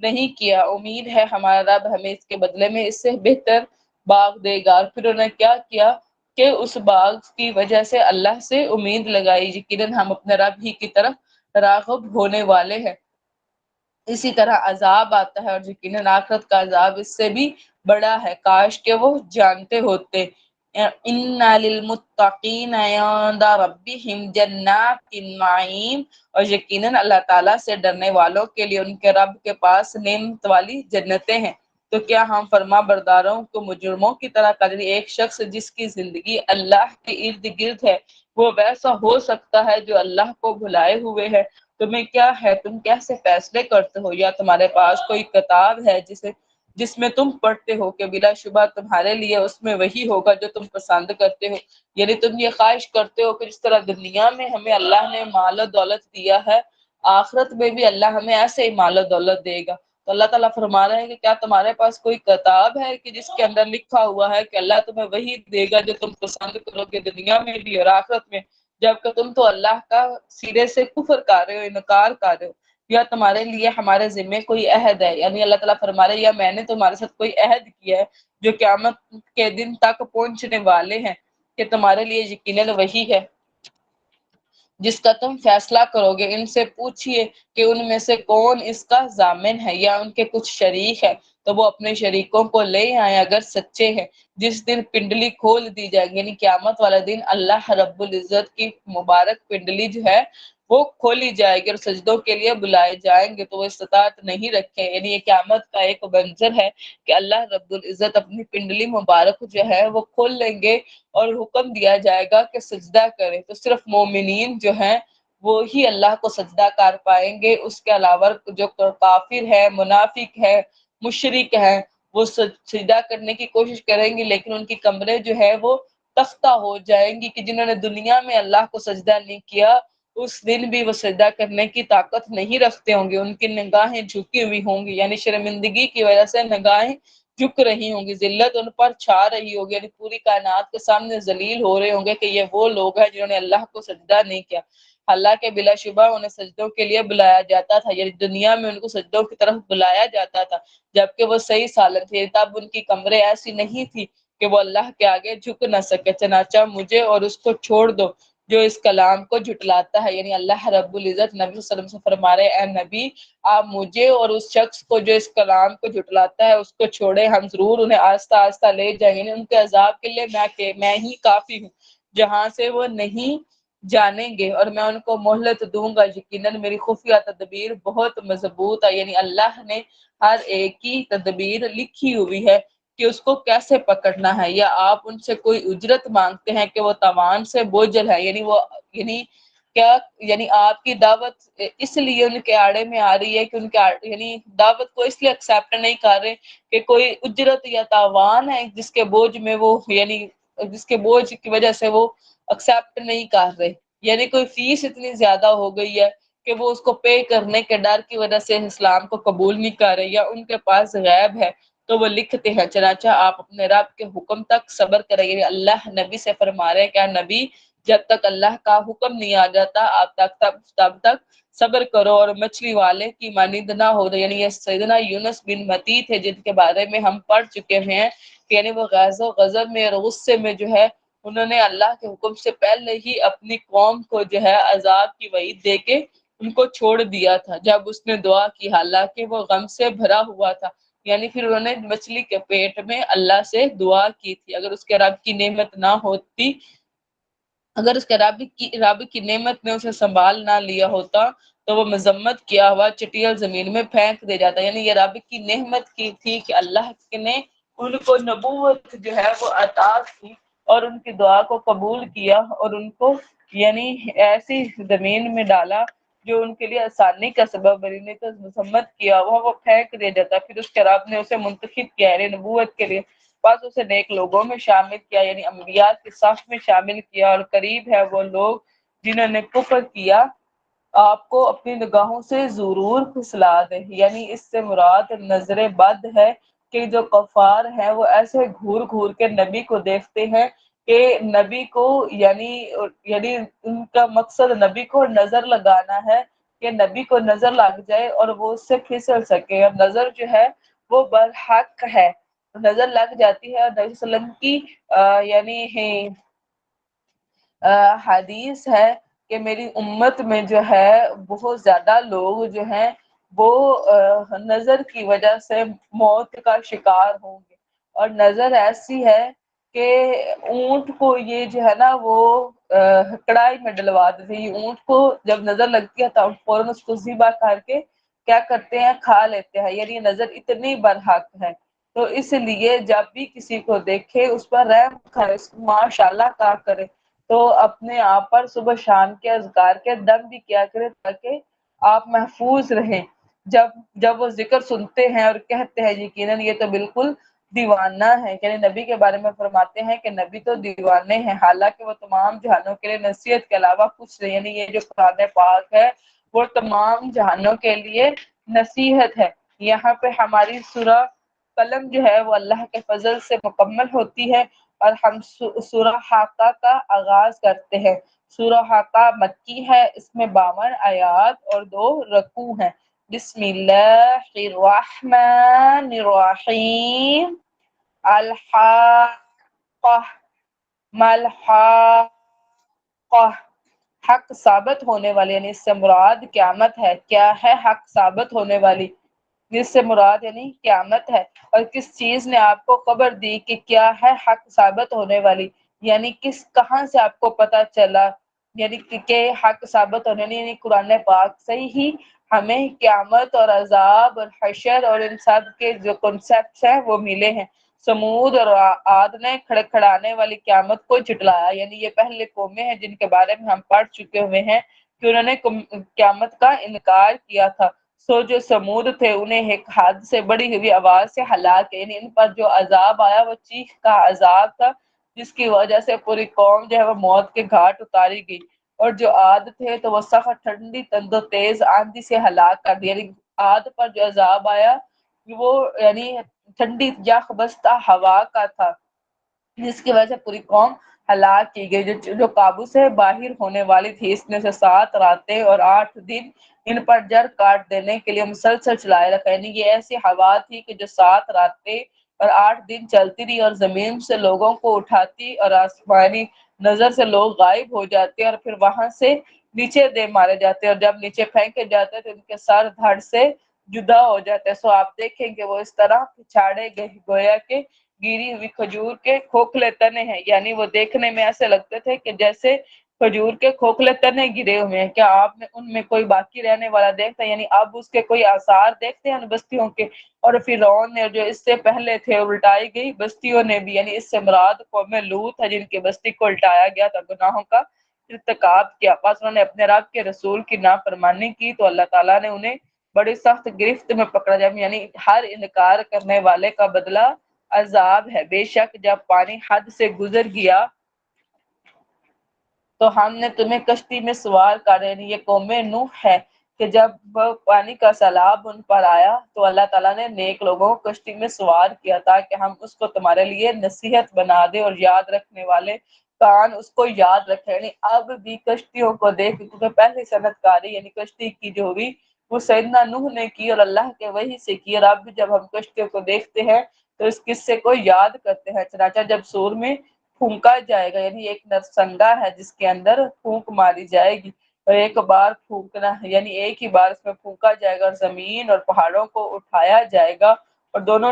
نہیں کیا، امید ہے ہمارا رب ہمیں اس کے بدلے میں اس سے بہتر باغ دے گا۔ اور پھر انہوں نے کیا کیا کہ اس باغ کی وجہ سے اللہ سے امید لگائی، یقیناً ہم اپنے رب ہی کی طرف راغب ہونے والے ہیں۔ اسی طرح عذاب آتا ہے اور یقیناً آخرت کا عذاب اس سے بھی بڑا ہے، کاش کہ وہ جانتے ہوتے۔ ان للمتقین عند ربهم جنات النعیم، اور یقیناً اللہ تعالیٰ سے ڈرنے والوں کے لیے ان کے رب کے پاس نعمت والی جنتیں ہیں۔ تو کیا ہم فرما برداروں کو مجرموں کی طرح قدر ایک شخص جس کی زندگی اللہ کے ارد گرد ہے وہ ویسا ہو سکتا ہے جو اللہ کو بھلائے ہوئے ہے؟ تمہیں کیا ہے، تم کیسے فیصلے کرتے ہو؟ یا تمہارے پاس کوئی کتاب ہے جس میں تم پڑھتے ہو کہ بلا شبہ تمہارے لیے اس میں وہی ہوگا جو تم پسند کرتے ہو؟ یعنی تم یہ خواہش کرتے ہو کہ جس طرح دنیا میں ہمیں اللہ نے مال و دولت دیا ہے آخرت میں بھی اللہ ہمیں ایسے ہی مال و دولت دے گا۔ تو اللہ تعالیٰ فرما رہے ہیں کہ کیا تمہارے پاس کوئی کتاب ہے کہ جس کے اندر لکھا ہوا ہے کہ اللہ تمہیں وہی دے گا جو تم پسند کرو گے دنیا میں بھی اور آخرت میں، جبکہ تم تو اللہ کا سرے سے کفر کر رہے ہو، انکار کر رہے ہو؟ یا تمہارے لیے ہمارے ذمے کوئی عہد ہے، یعنی اللہ تعالیٰ فرما رہے یا میں نے تمہارے ساتھ کوئی عہد کیا ہے جو قیامت کے دن تک پہنچنے والے ہیں کہ تمہارے لیے یقیناً وہی ہے جس کا تم فیصلہ کرو گے۔ ان سے پوچھئے کہ ان میں سے کون اس کا ضامن ہے یا ان کے کچھ شریک ہے تو وہ اپنے شریکوں کو لے آئیں اگر سچے ہیں۔ جس دن پنڈلی کھول دی جائے گی، یعنی قیامت والا دن اللہ رب العزت کی مبارک پنڈلی جو ہے وہ کھولی جائے گی اور سجدوں کے لیے بلائے جائیں گے تو وہ استطاعت نہیں رکھے، یعنی یہ قیامت کا ایک منظر ہے کہ اللہ رب العزت اپنی پنڈلی مبارک جو ہے وہ کھول لیں گے اور حکم دیا جائے گا کہ سجدہ کریں، تو صرف مومنین جو ہیں وہی اللہ کو سجدہ کر پائیں گے، اس کے علاوہ جو کافر ہے، منافق ہے، مشرک ہے وہ سجدہ کرنے کی کوشش کریں گے لیکن ان کی کمریں جو ہے وہ تختہ ہو جائیں گی کہ جنہوں نے دنیا میں اللہ کو سجدہ نہیں کیا اس دن بھی وہ سجدہ کرنے کی طاقت نہیں رکھتے ہوں گے، ان کی نگاہیں جھکی ہوئی ہوں گی، یعنی شرمندگی کی وجہ سے نگاہیں جھک رہی ہوں گی، ذلت ان پر چھا رہی ہوگی، یعنی پوری کائنات کے سامنے ذلیل ہو رہے ہوں گے کہ یہ وہ لوگ ہیں جنہوں نے اللہ کو سجدہ نہیں کیا۔ اللہ کے بلا شبہ انہیں سجدوں کے لیے بلایا جاتا تھا، یعنی دنیا میں ان کو سجدوں کی طرف بلایا جاتا تھا جبکہ وہ صحیح سالم تھے، تب ان کی کمریں ایسی نہیں تھی کہ وہ اللہ کے آگے جھک نہ سکے، چنانچہ مجھے اور اس کو چھوڑ دو جو اس کلام کو جھٹلاتا ہے۔ یعنی اللہ رب العزت نبی صلی اللہ علیہ وسلم سے فرما رہے اے نبی آپ مجھے اور اس شخص کو جو اس کلام کو جھٹلاتا ہے اس کو چھوڑے، ہم ضرور انہیں آہستہ آہستہ لے جائیں گے، ان کے عذاب کے لیے میں ہی کافی ہوں جہاں سے وہ نہیں جانیں گے، اور میں ان کو مہلت دوں گا، یقیناً میری خفیہ تدبیر بہت مضبوط ہے۔ یعنی اللہ نے ہر ایک کی تدبیر لکھی ہوئی ہے کہ اس کو کیسے پکڑنا ہے، یا آپ ان سے کوئی اجرت مانگتے ہیں کہ وہ تاوان سے بوجھل ہے، یعنی کیا، یعنی آپ کی دعوت اس لیے ان کے آڑے میں آ رہی ہے کہ ان کے یعنی دعوت کو اس لیے ایکسیپٹ نہیں کر رہے کہ کوئی اجرت یا تاوان ہے جس کے بوجھ میں وہ، یعنی جس کے بوجھ کی وجہ سے وہ ایکسیپٹ نہیں کر رہے، یعنی کوئی فیس اتنی زیادہ ہو گئی ہے کہ وہ اس کو پے کرنے کے ڈر کی وجہ سے اسلام کو قبول نہیں کر رہے، یا ان کے پاس غیب ہے تو وہ لکھتے ہیں، چنانچہ آپ اپنے رب کے حکم تک صبر کریں۔ یعنی اللہ نبی سے فرما رہے ہیں کہ نبی جب تک اللہ کا حکم نہیں آ جاتا آپ تب تک صبر کرو اور مچھلی والے کی مانند نہ ہو۔ یعنی یہ سیدنا یونس بن متی تھے جن کے بارے میں ہم پڑھ چکے ہیں کہ یعنی وہ غیظ و غضب میں اور غصے میں جو ہے انہوں نے اللہ کے حکم سے پہلے ہی اپنی قوم کو جو ہے عذاب کی وعید دے کے ان کو چھوڑ دیا تھا جب اس نے دعا کی، حالانکہ وہ غم سے بھرا ہوا تھا۔ یعنی پھر انہوں نے مچھلی کے پیٹ میں اللہ سے دعا کی تھی، اگر اس کے رب کی نعمت نہ ہوتی، اگر اس کے رب کی نعمت نے اسے سنبھال نہ لیا ہوتا تو وہ مذمت کیا ہوا چٹیل زمین میں پھینک دے جاتا۔ یعنی یہ رب کی نعمت کی تھی کہ اللہ نے ان کو نبوت جو ہے وہ عطا کی اور ان کی دعا کو قبول کیا اور ان کو یعنی ایسی زمین میں ڈالا جو ان کے لیے آسانی کا سبب بنی، نہیں تو مذمت کیا وہ پھینک دیا جاتا۔ پھر اس کے رب نے اسے منتخب کیا یعنی نبوت کے لیے، بس اسے نیک لوگوں میں شامل کیا، یعنی انبیاء کے صف میں شامل کیا، اور قریب ہے وہ لوگ جنہوں نے کفر کیا آپ کو اپنی نگاہوں سے ضرور پھسلا دے۔ یعنی اس سے مراد نظر بد ہے کہ جو کفار ہیں وہ ایسے گھور گھور کے نبی کو دیکھتے ہیں کہ نبی کو یعنی ان کا مقصد نبی کو نظر لگانا ہے کہ نبی کو نظر لگ جائے اور وہ اس سے پھسل سکے، اور نظر جو ہے وہ برحق ہے، نظر لگ جاتی ہے۔ اور نبی صلی اللہ علیہ وسلم کی یعنی حدیث ہے کہ میری امت میں جو ہے بہت زیادہ لوگ جو ہیں وہ نظر کی وجہ سے موت کا شکار ہوں گے، اور نظر ایسی ہے کہ اونٹ کو یہ جو ہے نا وہ کڑائی میں ڈلوا دیتے ہیں، اونٹ کو جب نظر لگتی ہے تو فوراً اس کو ذبح کر کے کیا کرتے ہیں، کھا لیتے ہیں، یعنی نظر اتنی برحق ہے۔ تو اس لیے جب بھی کسی کو دیکھے اس پر رحم کرے، ماشاء اللہ کہا کرے، تو اپنے آپ پر صبح شام کے اذکار کے دم بھی کیا کرے تاکہ آپ محفوظ رہیں۔ جب وہ ذکر سنتے ہیں اور کہتے ہیں یقیناً یہ تو بالکل دیوانہ ہے، یعنی نبی کے بارے میں فرماتے ہیں کہ نبی تو دیوانے ہیں، حالانکہ وہ تمام جہانوں کے لیے نصیحت کے علاوہ کچھ نہیں، یعنی یہ جو قرآن پاک ہے وہ تمام جہانوں کے لیے نصیحت ہے۔ یہاں پہ ہماری سورہ قلم جو ہے وہ اللہ کے فضل سے مکمل ہوتی ہے، اور ہم سورہ حاقہ کا آغاز کرتے ہیں۔ سورہ حاقہ مکی ہے، اس میں 52 آیات اور 2 رکوع ہیں۔ بسم اللہ الرحمن الرحیم، الحاقہ ملحاقہ، حق ثابت ہونے والی، یعنی اس سے مراد قیامت ہے۔ کیا ہے حق ثابت ہونے والی؟ جس سے مراد یعنی قیامت ہے۔ اور کس چیز نے آپ کو خبر دی کہ کیا ہے حق ثابت ہونے والی، یعنی کہاں سے آپ کو پتا چلا یعنی کہ حق ثابت ہونے والی، یعنی قرآن پاک سے ہی ہمیں قیامت اور عذاب اور حشر اور ان سب کے جو کنسیپٹس ہیں وہ ملے ہیں۔ سمود اور عاد نے کھڑکھڑانے والی قیامت کو جھٹلایا، یعنی یہ پہلے قومیں ہیں جن کے بارے میں ہم پڑھ چکے ہوئے ہیں کہ انہوں نے قیامت کا انکار کیا تھا۔ سو جو سمود تھے انہیں ایک حد سے بڑی ہوئی آواز سے ہلاک، یعنی ان پر جو عذاب آیا وہ چیخ کا عذاب تھا جس کی وجہ سے پوری قوم جو ہے وہ موت کے گھاٹ اتاری گئی۔ اور جو عاد تھے تو وہ سخت ٹھنڈی تند و تیز آندھی سے ہلاک کر دیا، یعنی عاد پر جو عذاب آیا وہ یعنی ٹھنڈی یخ بستہ ہوا کا تھا جس کی وجہ سے پوری قوم ہلاک کی گئی، جو قابو سے باہر ہونے والی تھی۔ اس نے 7 راتیں اور 8 دن ان پر جر کاٹ دینے کے لیے مسلسل چلائے رکھا، یعنی یہ ایسی ہوا تھی کہ جو 7 راتیں اور 8 دن چلتی رہی اور زمین سے لوگوں کو اٹھاتی اور آسمانی نظر سے لوگ غائب ہو جاتے اور پھر وہاں سے نیچے دے مارے جاتے اور جب نیچے پھینکے جاتے تو ان کے سر دھڑ سے جدا ہو جاتے. سو آپ دیکھیں کہ وہ اس طرح پچھاڑے گئے گویا کہ گری ہوئی کھجور کے کھوکھلے تنے ہیں، یعنی وہ دیکھنے میں ایسے لگتے تھے کہ جیسے کھجور کے کھوکھلے تنے گرے ہوئے ہیں. کیا آپ نے ان میں کوئی باقی رہنے والا دیکھتا ہے؟ یعنی اب اس کے کوئی آثار دیکھتے ہیں ان بستیوں کے. اور فرعون نے جو اس سے پہلے تھے الٹائی گئی بستیوں نے بھی، یعنی اس سے مراد قوم لوط ہے جن کی بستی کو الٹایا گیا تھا، گناہوں کا ارتکاب کیا. پس انہوں نے اپنے رب کے رسول کی نافرمانی کی تو اللہ تعالیٰ نے انہیں بڑی سخت گرفت میں پکڑا جائے، یعنی ہر انکار کرنے والے کا بدلہ عذاب ہے. بے شک جب پانی حد سے گزر گیا تو ہم نے تمہیں کشتی میں سوار کر، یعنی یہ قوم نوح ہے کہ جب پانی کا سیلاب ان پر آیا تو اللہ تعالیٰ نے نیک لوگوں کو کشتی میں سوار کیا تاکہ ہم اس کو تمہارے لیے نصیحت بنا دے اور یاد رکھنے والے کان اس کو یاد رکھے. یعنی اب بھی کشتیوں کو دیکھ، کیونکہ پہلی صنعت کاری یعنی کشتی کی جو ہوئی وہ سیدنا نوح نے کی اور اللہ کے وحی سے کی. اور اب بھی جب ہم کشتیوں کو دیکھتے ہیں تو اس قصے کو یاد کرتے ہیں. چنانچہ جب سور میں پھونکا جائے گا، یعنی ایک نرسنگا ہے جس کے اندر پھونک ماری جائے گی اور ایک بار پھونکنا ہے، یعنی ایک ہی بار اس میں پھونکا جائے گا اور زمین اور پہاڑوں کو اٹھایا جائے گا اور دونوں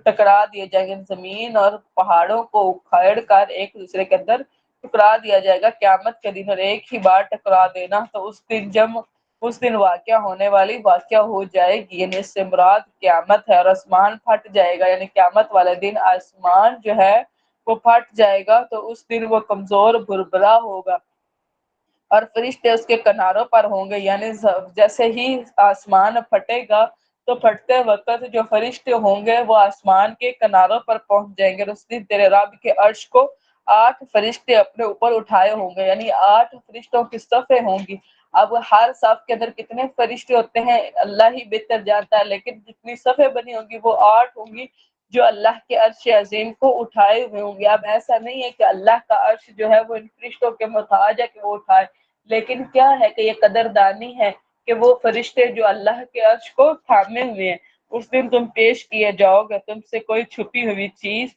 ٹکرا دیے جائیں گے. زمین اور پہاڑوں کو اکھاڑ کر ایک دوسرے کے اندر ٹکرا دیا جائے گا قیامت کے دن. اور ایک ہی بار ٹکرا دینا تو اس دن واقعہ ہونے والی واقعہ ہو جائے گی، یعنی اس سے مراد قیامت ہے. اور آسمان پھٹ جائے گا، یعنی قیامت والے دن آسمان جو ہے وہ پھٹ جائے گا تو اس دن وہ کمزور بھربھرا ہوگا اور فرشتے اس کے کناروں پر ہوں گے. یعنی جیسے ہی آسمان پھٹے گا تو پھٹتے وقت جو فرشتے ہوں گے وہ آسمان کے کناروں پر پہنچ جائیں گے. اور اس دن تیرے رب کے عرش کو 8 فرشتے اپنے اوپر اٹھائے ہوں گے، یعنی 8 فرشتوں کی صفیں ہوں گی. اب ہر صف کے اندر کتنے فرشتے ہوتے ہیں اللہ ہی بہتر جانتا ہے، لیکن جتنی صفیں بنی ہوں گی وہ 8 ہوں گی جو اللہ کے عرش عظیم کو اٹھائے ہوئے ہوں گے. اب ایسا نہیں ہے کہ اللہ کا عرش جو ہے وہ ان فرشتوں کے محتاج ہے کہ وہ اٹھائے، لیکن کیا ہے کہ یہ قدردانی ہے کہ وہ فرشتے جو اللہ کے عرش کو تھامے ہوئے ہیں. اس دن تم پیش کیے جاؤ گے، تم سے کوئی چھپی ہوئی چیز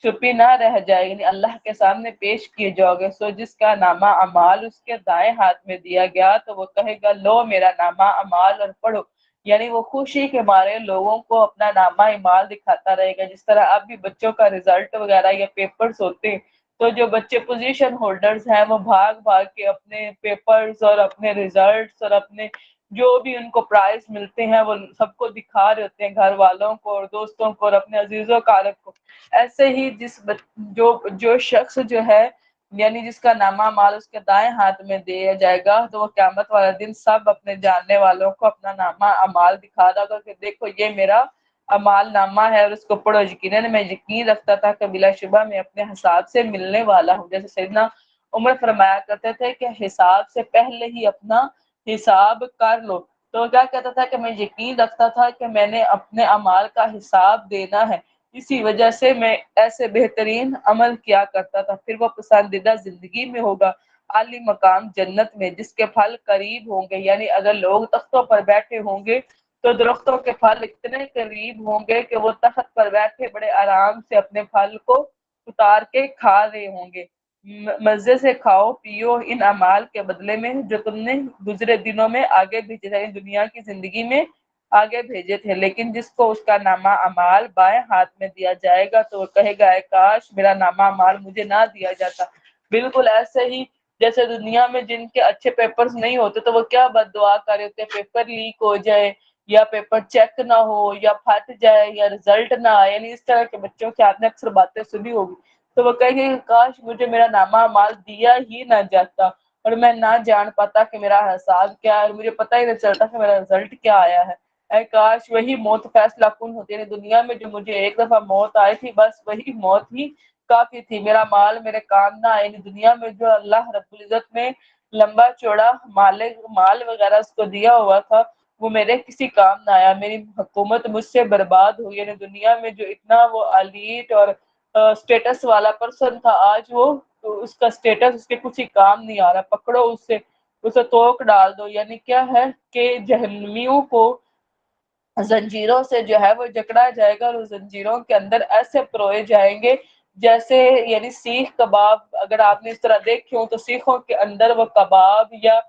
چھپی نہ رہ جائے گی، یعنی اللہ کے سامنے پیش کیے جاؤ گے. سو جس کا نامہ اعمال اس کے دائیں ہاتھ میں دیا گیا تو وہ کہے گا لو میرا نامہ اعمال اور پڑھو، یعنی وہ خوشی کے مارے لوگوں کو اپنا نامہ اعمال دکھاتا رہے گا. جس طرح اب بھی بچوں کا رزلٹ وغیرہ یا پیپرز ہوتے ہیں تو جو بچے پوزیشن ہولڈرز ہیں وہ بھاگ بھاگ کے اپنے پیپرز اور اپنے ریزلٹس اور اپنے جو بھی ان کو پرائز ملتے ہیں وہ سب کو دکھا رہے ہوتے ہیں، گھر والوں کو اور دوستوں کو اور اپنے عزیز و کارب کو. ایسے ہی جو شخص جو ہے یعنی جس کا نامہ مال اس کے دائیں ہاتھ میں دیا جائے گا تو وہ قیامت والا دن سب اپنے جاننے والوں کو اپنا نامہ اعمال دکھا رہا ہوگا کہ دیکھو یہ میرا اعمال نامہ ہے اور اس کو پڑھو. یقیناً میں یقین رکھتا تھا کہ بلا شبہ میں اپنے حساب سے ملنے والا ہوں. جیسے سیدنا عمر فرمایا کرتے تھے کہ حساب سے پہلے ہی اپنا حساب کر لو. تو کیا کہتا تھا کہ میں یقین رکھتا تھا کہ میں نے اپنے اعمال کا حساب دینا ہے، اسی وجہ سے میں ایسے بہترین عمل کیا کرتا تھا. پھر وہ پسندیدہ زندگی میں ہوگا عالی مقام جنت میں جس کے پھل قریب ہوں گے. یعنی اگر لوگ تختوں پر بیٹھے ہوں گے تو درختوں کے پھل اتنے قریب ہوں گے کہ وہ تخت پر بیٹھے بڑے آرام سے اپنے پھل کو اتار کے کھا رہے ہوں گے. مزے سے کھاؤ پیو ان اعمال کے بدلے میں جو تم نے گزرے دنوں میں آگے بھیجے تھے، دنیا کی زندگی میں آگے بھیجے تھے. لیکن جس کو اس کا نامہ اعمال بائیں ہاتھ میں دیا جائے گا تو وہ کہے گا اے کاش میرا نامہ اعمال مجھے نہ دیا جاتا. بالکل ایسے ہی جیسے دنیا میں جن کے اچھے پیپرز نہیں ہوتے تو وہ کیا بد دعا کر رہے ہوتے، پیپر لیک ہو جائے یا پیپر چیک نہ ہو یا پھٹ جائے یا رزلٹ نہ آئے. یعنی اس طرح کے بچوں کے آپ نے اکثر باتیں سنی ہوگی تو وہ کہیں گے کاش مجھے میرا نامہ اعمال دیا ہی نہ جاتا اور میں نہ جان پاتا کہ میرا حساب کیا ہے اور مجھے پتہ ہی نہیں چلتا کہ میرا رزلٹ کیا آیا ہے. اے کاش وہی موت فیصلہ کن ہوتی ہے. دنیا میں جو مجھے ایک دفعہ موت آئی تھی بس وہی موت ہی کافی تھی، میرا مال میرے کام نہ آئے. دنیا میں جو اللہ رب العزت نے لمبا چوڑا مال وغیرہ اس کو دیا ہوا تھا وہ میرے کسی کام نہ آیا. میری حکومت مجھ سے برباد ہوئی. یعنی دنیا میں جو اتنا وہ ایلیٹ اور اسٹیٹس والا پرسن تھا آج وہ اس کا اسٹیٹس اس کے کچھ ہی کام نہیں آ رہا. پکڑو اسے توک ڈال دو. یعنی کیا ہے کہ جہنمیوں کو زنجیروں سے جو ہے وہ جکڑا جائے گا، اور اس زنجیروں کے اندر ایسے پروئے جائیں گے جیسے یعنی سیخ کباب، اگر آپ نے اس طرح دیکھے ہوں تو سیخوں کے اندر وہ کباب یا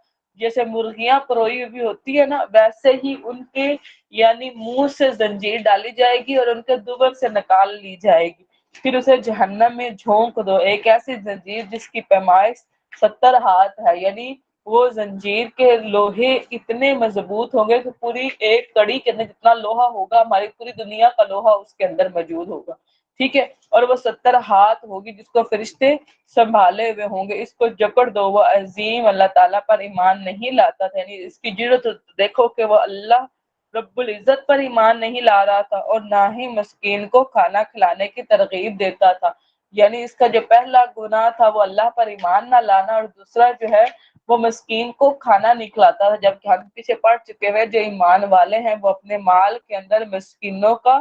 جیسے مرغیاں پروئی ہوئی ہوتی ہے نا، ویسے ہی ان کے یعنی منہ سے زنجیر ڈالی جائے گی اور ان کے دبر سے نکال لی جائے گی، پھر اسے جہنم میں جھونک دو، ایک ایسی زنجیر جس کی پیمائش 70 ہاتھ ہے، یعنی وہ زنجیر کے لوہے اتنے مضبوط ہوں گے کہ پوری ایک کڑی کے اندر جتنا لوہا ہوگا ہماری پوری دنیا کا لوہا اس کے اندر موجود ہوگا، ٹھیک ہے، اور وہ 70 ہاتھ ہوگی جس کو فرشتے سنبھالے ہوئے ہوں گے، اس کو جکڑ دو، وہ عظیم اللہ تعالیٰ پر ایمان نہیں لاتا تھا، یعنی اس کی جرت دیکھو کہ وہ اللہ رب العزت پر ایمان نہیں لا رہا تھا اور نہ ہی مسکین کو کھانا کھلانے کی ترغیب دیتا تھا، یعنی اس کا جو پہلا گناہ تھا وہ اللہ پر ایمان نہ لانا، اور دوسرا جو ہے وہ مسکین کو کھانا نہیں کھلاتا تھا، جبکہ ہم پیچھے پڑ چکے ہوئے جو ایمان والے ہیں وہ اپنے مال کے اندر مسکینوں کا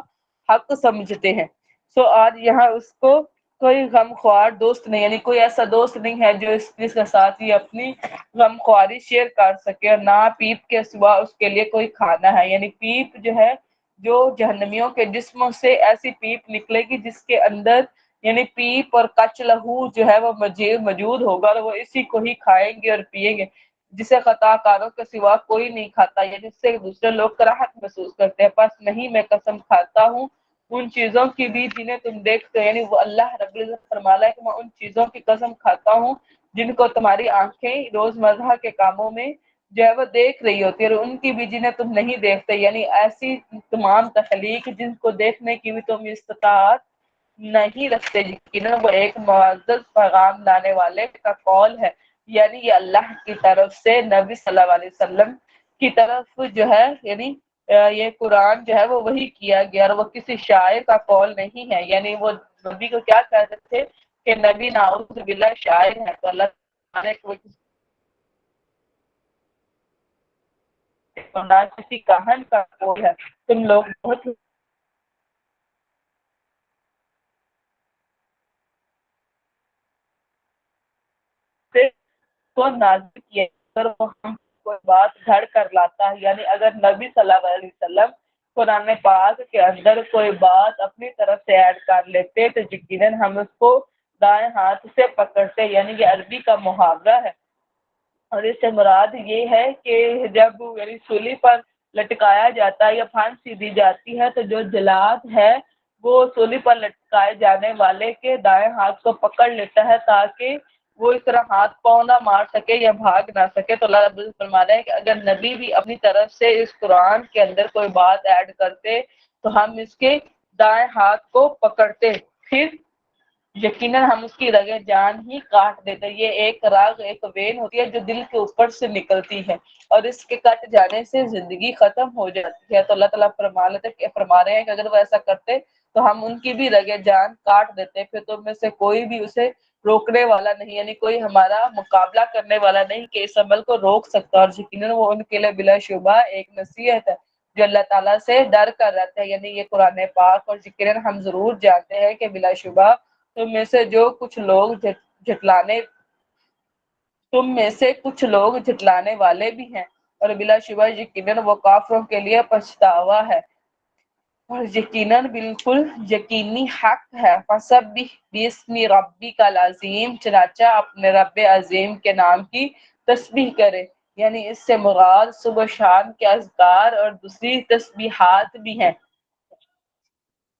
حق سمجھتے ہیں۔ سو آج یہاں اس کو کوئی غم خوار دوست نہیں، یعنی کوئی ایسا دوست نہیں ہے جو اس کے ساتھ ہی اپنی غم خواری شیئر کر سکے، اور نہ پیپ کے سوا اس کے لیے کوئی کھانا ہے، یعنی پیپ جو ہے جو جہنمیوں کے جسموں سے ایسی پیپ نکلے گی جس کے اندر یعنی پیپ اور کچ لہو جو ہے وہ موجود ہوگا، اور وہ اسی کو ہی کھائیں گے اور پیئیں گے، جسے خطا کاروں کے سوا کوئی نہیں کھاتا، یعنی اس سے دوسرے لوگ کراہت محسوس کرتے ہیں، پس نہیں میں قسم کھاتا ہوں ان چیزوں کی بھی جنہیں تم دیکھتے ہو، یعنی وہ اللہ رب العزت فرماتا ہے کہ میں ان چیزوں کی قسم کھاتا ہوں جن کو تمہاری آنکھیں روزمرہ کے کاموں میں جو ہے وہ دیکھ رہی ہوتی ہے، اور ان کی بھی جنہیں تم نہیں دیکھتے، یعنی ایسی تمام تخلیق جن کو دیکھنے کی بھی تم استطاعت نہیں رکھتے، یقیناً وہ ایک معزز پیغام لانے والے کا قول ہے، یعنی یہ اللہ کی طرف سے نبی صلی اللہ علیہ وسلم کی طرف جو ہے یعنی یہ قرآن جو ہے وہ وحی کیا گیا، اور وہ کسی شاعر کا قول نہیں ہے، یعنی وہ نبی کو کیا کہتے تھے کہ نبی نعوذ باللہ شاعر ہے، تو اللہ تعالیٰ کو کسی کہن کا قول ہے، تم لوگ بہت سے کو نازل کیا، اگر وہ ہم کوئی بات گھڑ کر لاتا ہے، یعنی اگر نبی صلی اللہ علیہ وسلم قرآن پاک کے اندر کوئی بات اپنی طرف سے ایڈ کر لیتے تو یقیناً ہم اس کو دائیں ہاتھ سے پکڑتے، یعنی یہ عربی کا محاورہ ہے، اور اس سے مراد یہ ہے کہ جب یعنی سولی پر لٹکایا جاتا ہے یا پھانسی دی جاتی ہے تو جو جلاد ہے وہ سولی پر لٹکائے جانے والے کے دائیں ہاتھ کو پکڑ لیتا ہے تاکہ وہ اس طرح ہاتھ پاؤں نہ مار سکے یا بھاگ نہ سکے، تو اللہ رب العزت فرما رہے ہیں کہ اگر نبی بھی اپنی طرف سے اس قرآن کے اندر کوئی بات ایڈ کرتے تو ہم اس کے دائیں ہاتھ کو پکڑتے، پھر یقیناً ہم اس کی رگیں جان ہی کاٹ دیتے، یہ ایک راگ ایک وین ہوتی ہے جو دل کے اوپر سے نکلتی ہے، اور اس کے کٹ جانے سے زندگی ختم ہو جاتی ہے، تو اللہ تعالیٰ فرما رہے ہیں کہ اگر وہ ایسا کرتے تو ہم ان کی بھی رگیں جان کاٹ دیتے، پھر تم میں سے کوئی بھی اسے روکنے والا نہیں، یعنی کوئی ہمارا مقابلہ کرنے والا نہیں کہ اس عمل کو روک سکتا، اور یقیناً وہ ان کے لیے بلا شبہ ایک نصیحت ہے جو اللہ تعالیٰ سے ڈر کر رہتا ہے، یعنی یہ قرآن پاک، اور یقیناً ہم ضرور جانتے ہیں کہ بلا شبہ تم میں سے کچھ لوگ جھٹلانے والے بھی ہیں، اور بلا شبہ یقیناً وہ کافروں کے لیے پچھتاوا ہے، اور یقیناً بالکل یقینی حق ہے، فسبح باسم ربک العظیم، چنانچہ اپنے رب عظیم کے نام کی تسبیح کرے، یعنی اس سے مراد صبح شام کے اذکار اور دوسری تسبیحات بھی ہیں۔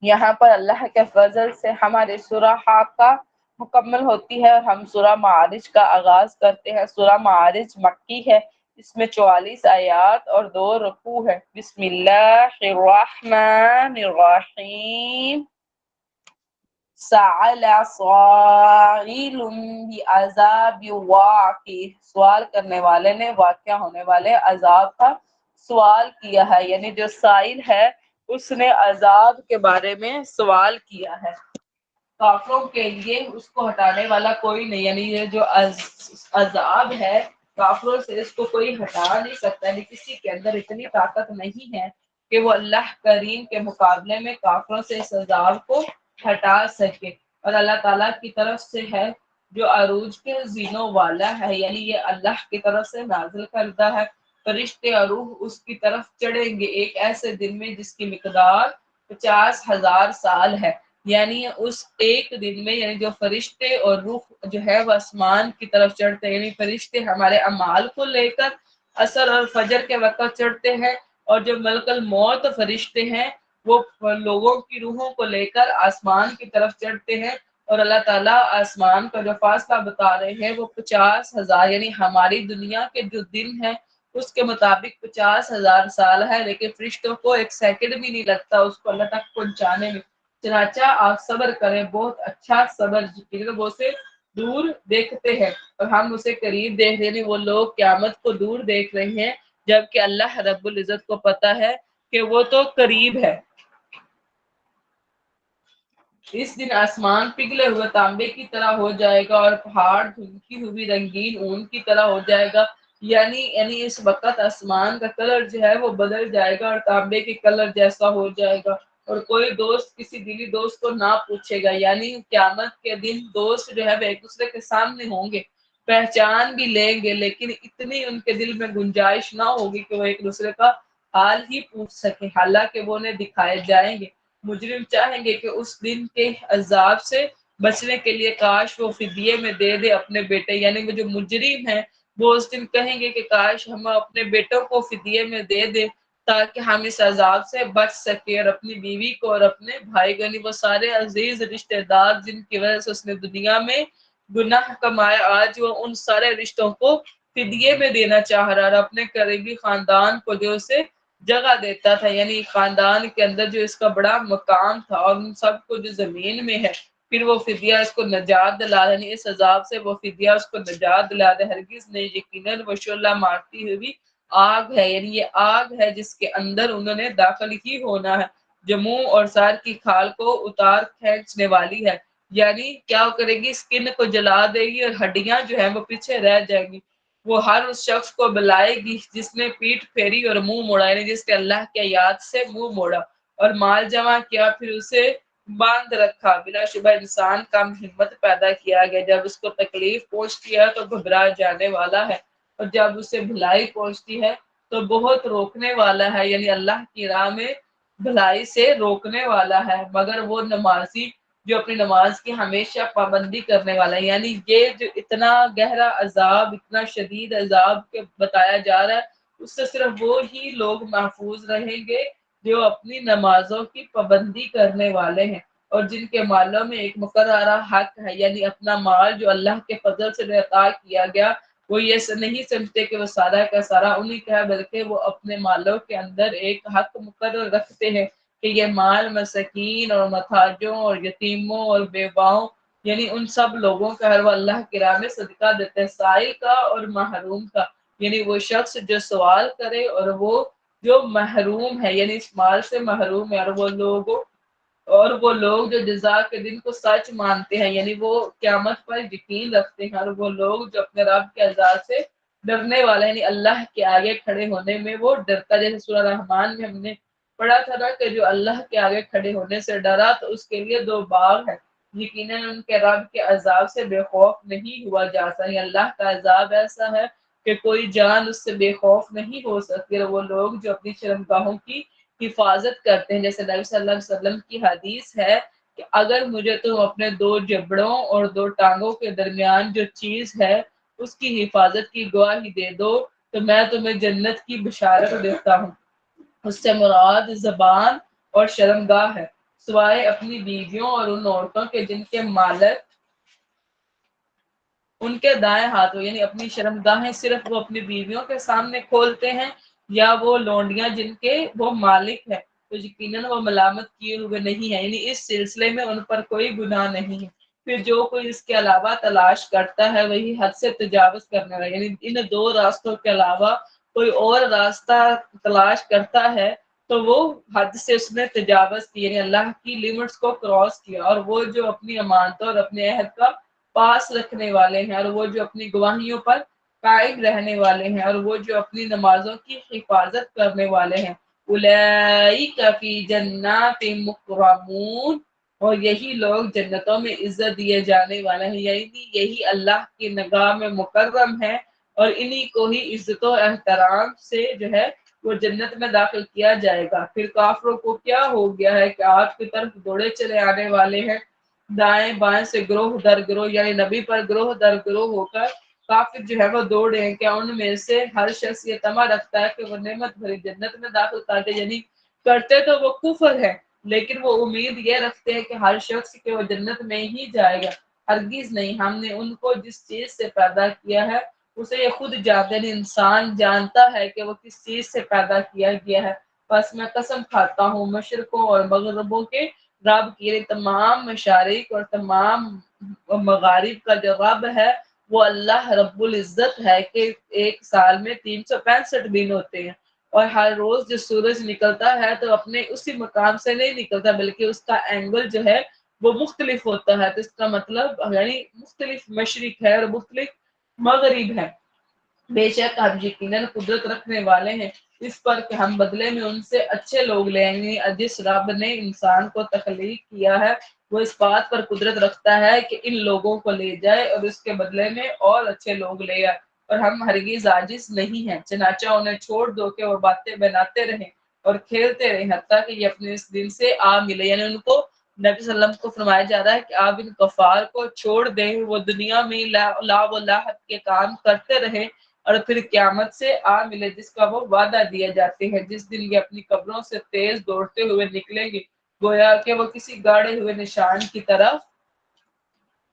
یہاں پر اللہ کے فضل سے ہماری سورہ حاقہ مکمل ہوتی ہے اور ہم سورہ معارج کا آغاز کرتے ہیں۔ سورہ معارج مکی ہے، اس میں 44 آیات اور 2 رکوع ہے۔ بسم اللہ الرحمن الرحیم، سأل سائل بعذاب واقع، سوال کرنے والے نے واقع ہونے والے عذاب کا سوال کیا ہے، یعنی جو سائل ہے اس نے عذاب کے بارے میں سوال کیا ہے، کافروں کے لیے اس کو ہٹانے والا کوئی نہیں، یعنی یہ جو عذاب ہے کافروں سے اس کو کوئی ہٹا نہیں سکتا، یعنی کسی کے اندر اتنی طاقت نہیں ہے کہ وہ اللہ کریم کے مقابلے میں کافروں سے اس عذاب کو ہٹا سکے، اور اللہ تعالیٰ کی طرف سے ہے جو عروج کے زینوں والا ہے، یعنی یہ اللہ کی طرف سے نازل کردہ ہے، فرشتے اور روح اس کی طرف چڑھیں گے ایک ایسے دن میں جس کی مقدار 50,000 سال ہے۔ یعنی اس ایک دن میں یعنی جو فرشتے اور روح جو ہے وہ آسمان کی طرف چڑھتے ہیں، یعنی فرشتے ہمارے اعمال کو لے کر عصر اور فجر کے وقت چڑھتے ہیں، اور جو ملک الموت فرشتے ہیں وہ لوگوں کی روحوں کو لے کر آسمان کی طرف چڑھتے ہیں، اور اللہ تعالیٰ آسمان کا جو فاصلہ بتا رہے ہیں وہ 50,000 یعنی ہماری دنیا کے جو دن ہے اس کے مطابق 50,000 سال ہے، لیکن فرشتوں کو ایک سیکنڈ بھی نہیں لگتا اس کو اللہ تک پہنچانے میں۔ چنانچہ آپ صبر کریں، بہت اچھا صبر، وہ اسے دور دیکھتے ہیں اور ہم اسے قریب دیکھ رہے ہیں۔ وہ لوگ قیامت کو دور دیکھ رہے ہیں جبکہ اللہ رب العزت کو پتا ہے کہ وہ تو قریب ہے۔ اس دن آسمان پگھلے ہوئے تانبے کی طرح ہو جائے گا اور پہاڑ دھنکی ہوئی رنگین اون کی طرح ہو جائے گا، یعنی اس وقت آسمان کا کلر جو ہے وہ بدل جائے گا اور تانبے کے کلر جیسا ہو جائے گا، اور کوئی دوست کسی دلی دوست کو نہ پوچھے گا۔ یعنی قیامت کے دن دوست جو ہے وہ ایک دوسرے کے سامنے ہوں گے، پہچان بھی لیں گے، لیکن اتنی ان کے دل میں گنجائش نہ ہوگی کہ وہ ایک دوسرے کا حال ہی پوچھ سکے، حالانکہ وہ انہیں دکھائے جائیں گے۔ مجرم چاہیں گے کہ اس دن کے عذاب سے بچنے کے لیے کاش وہ فدیے میں دے دے اپنے بیٹے، یعنی وہ جو مجرم ہیں وہ اس دن کہیں گے کہ کاش ہم اپنے بیٹوں کو فدیے میں دے دے تاکہ ہم اس عذاب سے بچ سکے، اور اپنی بیوی کو اور اپنے بھائی کو، یعنی وہ سارے عزیز رشتہ دار جن کی وجہ سے اس نے دنیا میں گناہ کمایا، آج وہ ان سارے رشتوں کو فدیے میں دینا چاہ رہا، اور اپنے قریبی خاندان کو جو اسے جگہ دیتا تھا، یعنی خاندان کے اندر جو اس کا بڑا مقام تھا اور ان سب کو جو زمین میں ہے، پھر وہ فدیہ اس کو نجات دلا دے، یعنی اس عذاب سے وہ فدیہ اس کو نجات دلا دے۔ ہرگز نہیں، یقیناً وہ شعلہ مارتی ہوئی آگ ہے، یعنی یہ آگ ہے جس کے اندر انہوں نے داخل ہی ہونا ہے، جو منہ اور سر کی کھال کو اتار کھینچنے والی ہے، یعنی کیا کرے گی، اسکن کو جلا دے گی اور ہڈیاں جو ہیں وہ پیچھے رہ جائیں گی۔ وہ ہر اس شخص کو بلائے گی جس نے پیٹھ پھیری اور منہ موڑا، یعنی جس نے اللہ کے یاد سے منہ موڑا اور مال جمع کیا پھر اسے باندھ رکھا۔ بلا شبہ انسان کا ہمت پیدا کیا گیا، جب اس کو تکلیف پہنچتی ہے تو گھبرا جانے والا ہے، اور جب اسے بھلائی پہنچتی ہے تو بہت روکنے والا ہے، یعنی اللہ کی راہ میں بھلائی سے روکنے والا ہے، مگر وہ نمازی جو اپنی نماز کی ہمیشہ پابندی کرنے والا ہے۔ یعنی یہ جو اتنا گہرا عذاب، اتنا شدید عذاب کے بتایا جا رہا ہے، اس سے صرف وہ ہی لوگ محفوظ رہیں گے جو اپنی نمازوں کی پابندی کرنے والے ہیں اور جن کے مالوں میں ایک مقررہ حق ہے، یعنی اپنا مال جو اللہ کے فضل سے عطا کیا گیا، وہ یہ نہیں سمجھتے کہ وہ سارا کا سارا انہیں کا ہے، بلکہ وہ اپنے مالوں کے اندر ایک حق مقرر رکھتے ہیں کہ یہ مال مساکین اور محتاجوں اور یتیموں اور بیواؤں، یعنی ان سب لوگوں کا ہے، وہ اللہ کی راہ میں صدقہ دیتے ہیں، سائل کا اور محروم کا، یعنی وہ شخص جو سوال کرے اور وہ جو محروم ہے، یعنی اس مال سے محروم ہے، اور وہ لوگ جو جزا کے دن کو سچ مانتے ہیں، یعنی وہ قیامت پر یقین رکھتے ہیں، اور وہ لوگ جو اپنے رب کے عذاب سے ڈرنے والے ہیں، یعنی اللہ کے آگے کھڑے ہونے میں وہ ڈرتا، جیسے سورہ رحمان میں ہم نے پڑھا تھا نا کہ جو اللہ کے آگے کھڑے ہونے سے ڈرا تو اس کے لیے 2 باغ ہیں، یقیناً ان کے رب کے عذاب سے بے خوف نہیں ہوا جا سکتا، یعنی اللہ کا عذاب ایسا ہے کہ کوئی جان اس سے بے خوف نہیں ہو سکتی، اور وہ لوگ جو اپنی شرمگاہوں کی حفاظت کرتے ہیں، جیسے نبی صلی اللہ علیہ وسلم کی حدیث ہے کہ اگر مجھے تم اپنے 2 جبڑوں اور 2 ٹانگوں کے درمیان جو چیز ہے اس کی حفاظت کی گواہی دے دو تو میں تمہیں جنت کی بشارت دیتا ہوں۔ اس سے مراد زبان اور شرمگاہ ہے، سوائے اپنی بیویوں اور ان عورتوں کے جن کے مالک ان کے دائیں ہاتھوں، یعنی اپنی شرمگاہیں صرف وہ اپنی بیویوں کے سامنے کھولتے ہیں، یا وہ لونڈیاں جن کے وہ مالک ہیں تو یقیناً وہ ملامت کیے ہوئے نہیں ہیں، یعنی اس سلسلے میں ان پر کوئی گناہ نہیں ہے۔ پھر جو کوئی اس کے علاوہ تلاش کرتا ہے وہی حد سے تجاوز کرنے والا، یعنی ان 2 راستوں کے علاوہ کوئی اور راستہ تلاش کرتا ہے تو وہ حد سے اس نے تجاوز کی، یعنی اللہ کی لیمٹس کو کراس کیا، اور وہ جو اپنی امانتوں اور اپنے عہد کا پاس رکھنے والے ہیں، اور وہ جو اپنی گواہیوں پر قائم رہنے والے ہیں، اور وہ جو اپنی نمازوں کی حفاظت کرنے والے ہیں، اولئک فی جنات مکرمون، اور یہی لوگ جنتوں میں عزت دیے جانے والے ہیں، یعنی یہی اللہ کی نگاہ میں مکرم ہے اور انہی کو ہی عزت و احترام سے جو ہے وہ جنت میں داخل کیا جائے گا۔ پھر کافروں کو کیا ہو گیا ہے کہ آپ کی طرف دوڑے چلے آنے والے ہیں، دائیں بائیں سے گروہ در گروہ، یعنی نبی پر گروہ در گروہ ہو کر کافر جو ہے وہ دوڑے ہیں۔ کیا ان میں سے ہر شخص یہ طمع رکھتا ہے کہ وہ نعمت بھری جنت میں داخل کر دے؟ یعنی کرتے تو وہ کفر ہے، لیکن وہ امید یہ رکھتے ہیں کہ ہر شخص کہ وہ جنت میں ہی جائے گا۔ ہرگز نہیں، ہم نے ان کو جس چیز سے پیدا کیا ہے اسے یہ خود جانتے ہیں، انسان جانتا ہے کہ وہ کس چیز سے پیدا کیا گیا ہے۔ بس میں قسم کھاتا ہوں مشرقوں اور مغربوں کے رب کی، یعنی تمام مشارق اور تمام مغارب کا جو رب ہے وہ اللہ رب العزت ہے کہ ایک سال میں 365 دن ہوتے ہیں، اور ہر روز جو سورج نکلتا ہے تو اپنے اسی مقام سے نہیں نکلتا بلکہ اس کا اینگل جو ہے وہ مختلف ہوتا ہے۔ تو اس کا مطلب یعنی مختلف مشرق ہے اور مختلف مغرب ہے۔ بے شک ہم یقیناً قدرت رکھنے والے ہیں اس پر کہ ہم بدلے میں ان سے اچھے لوگ لیں گے۔ جس رب نے انسان کو تخلیق کیا ہے وہ اس بات پر قدرت رکھتا ہے کہ ان لوگوں کو لے جائے اور اس کے بدلے میں اور اچھے لوگ لے آئے، اور ہم ہرگز عاجز نہیں ہیں۔ چنانچہ انہیں چھوڑ دو کہ وہ باتیں بناتے رہیں اور کھیلتے رہیں حتیٰ کہ یہ اپنے اس دن سے آ ملے، یعنی ان کو نبی صلی اللہ علیہ وسلم کو فرمایا جا رہا ہے کہ آپ ان کفار کو چھوڑ دیں، وہ دنیا میں لا و لاحت کے کام کرتے رہیں اور پھر قیامت سے آ ملے جس کا وہ وعدہ دیا جاتے ہیں، جس دن یہ اپنی قبروں سے تیز دوڑتے ہوئے نکلیں گے، گویا کہ وہ کسی گاڑے ہوئے نشان کی طرف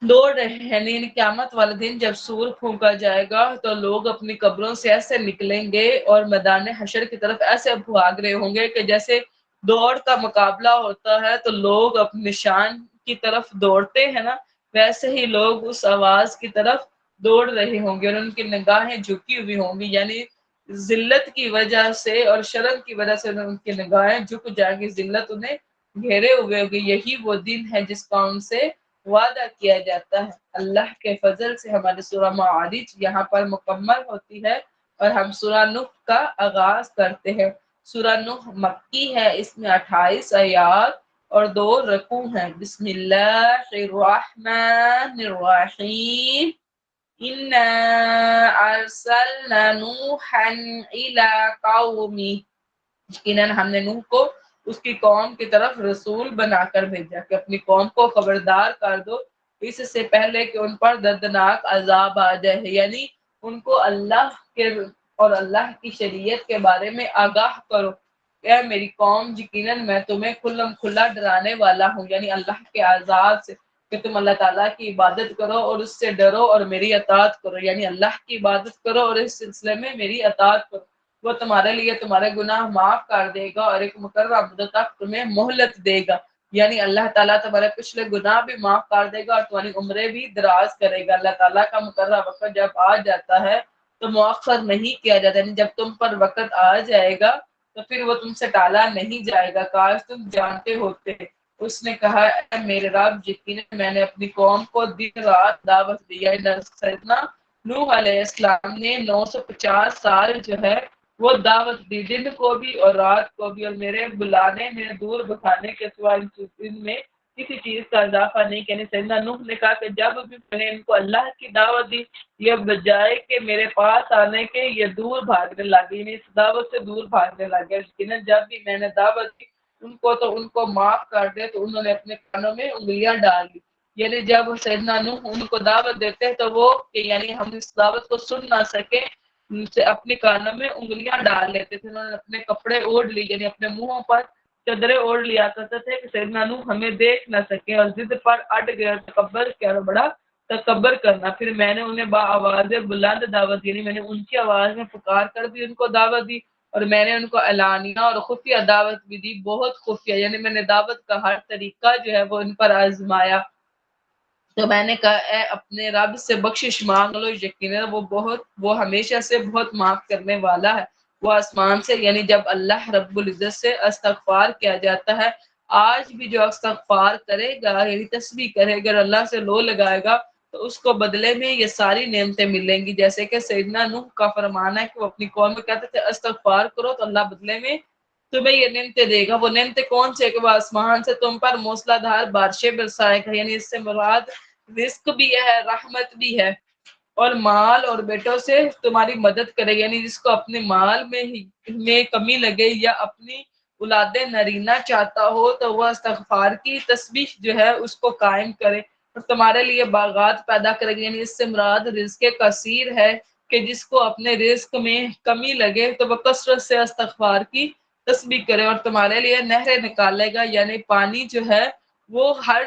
دوڑ رہے ہیں۔ یعنی قیامت والے دن جب سور پھونکا جائے گا تو لوگ اپنی قبروں سے ایسے نکلیں گے اور میدان حشر کی طرف ایسے بھاگ رہے ہوں گے کہ جیسے دوڑ کا مقابلہ ہوتا ہے تو لوگ اپنے نشان کی طرف دوڑتے ہیں نا، ویسے ہی لوگ اس آواز کی طرف دوڑ رہے ہوں گے اور ان کی نگاہیں جھکی ہوئی ہوں گی، یعنی ذلت کی وجہ سے اور شرم کی وجہ سے ان کی نگاہیں جھک جائیں گی، ذلت انہیں گھیرے ہوئے ہوگی۔ یہی وہ دن ہے جس کا ان سے وعدہ کیا جاتا ہے۔ اللہ کے فضل سے ہماری سورہ معارج یہاں پر مکمل ہوتی ہے اور ہم سورہ نوح کا آغاز کرتے ہیں۔ سورہ نوح مکی ہے، اس میں 28 آیات اور 2 رکوع ہیں۔ بسم اللہ الرحمن الرحیم، اِنَّا أَرْسَلْنَا نُوحًا إِلَىٰ قَوْمِهِ، یقیناً ہم نے نوح کو اس کی قوم کی طرف رسول بنا کر بھیجا کہ اپنی قوم کو خبردار کر دو اس سے پہلے کہ ان پر دردناک عذاب آ جائے، یعنی ان کو اللہ کے اور اللہ کی شریعت کے بارے میں آگاہ کرو۔ اے میری قوم، یقیناً میں تمہیں کھلم کھلا ڈرانے والا ہوں، یعنی اللہ کے عذاب سے، کہ تم اللہ تعالیٰ کی عبادت کرو اور اس سے ڈرو اور میری اطاعت کرو، یعنی اللہ کی عبادت کرو اور اس سلسلے میں میری اطاعت کرو۔ وہ تمہارے لیے تمہارے گناہ معاف کر دے گا اور ایک مقررہ مدت تک تمہیں مہلت دے گا، یعنی اللہ تعالیٰ تمہارے پچھلے گناہ بھی معاف کر دے گا اور تمہاری عمریں بھی دراز کرے گا۔ اللہ تعالیٰ کا مقررہ وقت جب آ جاتا ہے تو مؤخر نہیں کیا جاتا، یعنی جب تم پر وقت آ جائے گا تو پھر وہ تم سے ٹالا نہیں جائے گا، کاش تم جانتے ہوتے۔ اس نے کہا اے میرے رب، یقیناً میں نے اپنی قوم کو دن رات دعوت دیا۔ سیدنا نوح علیہ السلام نے 950 سال جو ہے وہ دعوت دی، دن کو بھی اور رات کو بھی، اور میرے بلانے میں دور بٹھانے کے سوا ان میں کسی چیز کا اضافہ نہیں کیا۔ سیدنا نوح نے کہا کہ جب بھی میں نے ان کو اللہ کی دعوت دی، یہ بجائے کہ میرے پاس آنے کے یہ دور بھاگنے لگے، یعنی اس دعوت سے دور بھاگنے لگے۔ لیکن جب بھی میں نے دعوت دی ان کو تو ان کو معاف کر دے، تو انہوں نے اپنے کانوں میں انگلیاں ڈال دی، یعنی جب سیدنا نوح ان کو دعوت دیتے تو وہ کہ یعنی ہم اس دعوت کو سن نہ سکے سے اپنے کانوں میں انگلیاں ڈال لیتے تھے، انہوں نے اپنے کپڑے اوڑھ لی، یعنی اپنے منہوں پر چادریں اوڑھ لیا کرتے تھے کہ سیدنا نوح ہمیں دیکھ نہ سکے، اور ضد پر اٹ گیا، تکبر کیا، بڑا تکبر کرنا۔ پھر میں نے انہیں با آواز بلند دعوت دی، یعنی میں نے اونچی آواز میں پکار کر بھی ان کو دعوت دی، اور میں نے ان کو اعلانیہ اور خفیہ دعوت بھی دی، بہت خفیہ، یعنی میں نے دعوت کا ہر طریقہ جو ہے وہ ان پر آزمایا۔ تو میں نے کہا اے اپنے رب سے بخشش مانگ لو، یقیناً وہ ہمیشہ سے بہت معاف کرنے والا ہے۔ وہ آسمان سے، یعنی جب اللہ رب العزت سے استغفار کیا جاتا ہے، آج بھی جو استغفار کرے گا یعنی تسبیح کرے گا اور اللہ سے لو لگائے گا تو اس کو بدلے میں یہ ساری نعمتیں ملیں گی، جیسے کہ سیدنا نوح کا فرمان ہے کہ وہ اپنی قوم میں کہتے تھے استغفار کرو تو اللہ بدلے میں تمہیں یہ نعمتیں دے گا۔ وہ نعمتیں کون سے؟ کہ وہ آسمان سے تم پر موسلا دھار بارشیں برسائے گا، یعنی اس سے مراد رزق بھی ہے، رحمت بھی ہے، اور مال اور بیٹوں سے تمہاری مدد کرے، یعنی جس کو اپنے مال میں کمی لگے یا اپنی اولاد نرینہ چاہتا ہو تو وہ استغفار کی تسبیح جو ہے اس کو قائم کرے، اور تمہارے لیے باغات پیدا کرے گی، یعنی اس سے مراد رزق کثیر ہے کہ جس کو اپنے رزق میں کمی لگے تو وہ کثرت سے استغفار کی تسبیح کرے، اور تمہارے لیے نہریں نکالے گا، یعنی پانی جو ہے وہ ہر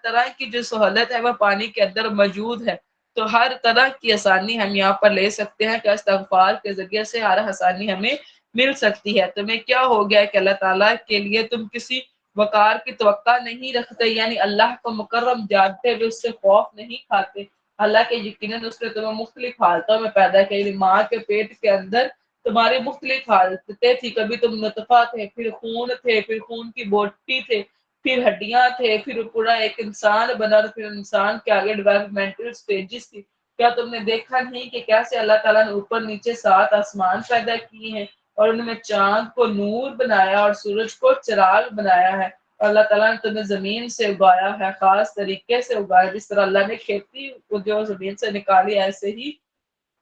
طرح کی جو سہولت ہے وہ پانی کے اندر موجود ہے، تو ہر طرح کی آسانی ہم یہاں پر لے سکتے ہیں کہ استغفار کے ذریعے سے ہر آسانی ہمیں مل سکتی ہے۔ تمہیں کیا ہو گیا کہ اللہ تعالیٰ کے لیے تم کسی وقار کی توقع نہیں رکھتے، یعنی اللہ کو مکرم جانتے ہوئے اس سے خوف نہیں کھاتے، حالانکہ یقیناً اس نے تمہیں مختلف حالتوں میں پیدا کیا، یعنی ماں کے پیٹ کے اندر تمہاری مختلف حالتیں تھی، کبھی تم نطفہ تھے، پھر خون تھے، پھر خون کی بوٹی تھے، پھر ہڈیاں تھے، پھر پورا ایک انسان بنا، اور پھر انسان کے آگے ڈیولپمنٹل سٹیجز تھی۔ کیا تم نے دیکھا نہیں کہ کیسے اللہ تعالیٰ نے اوپر نیچے 7 آسمان پیدا کیے ہیں، اور ان میں چاند کو نور بنایا اور سورج کو چراغ بنایا ہے، اور اللہ تعالیٰ نے تمہیں زمین سے اگایا ہے، خاص طریقے سے اگایا، جس طرح اللہ نے کھیتی کو جو زمین سے نکالی ایسے ہی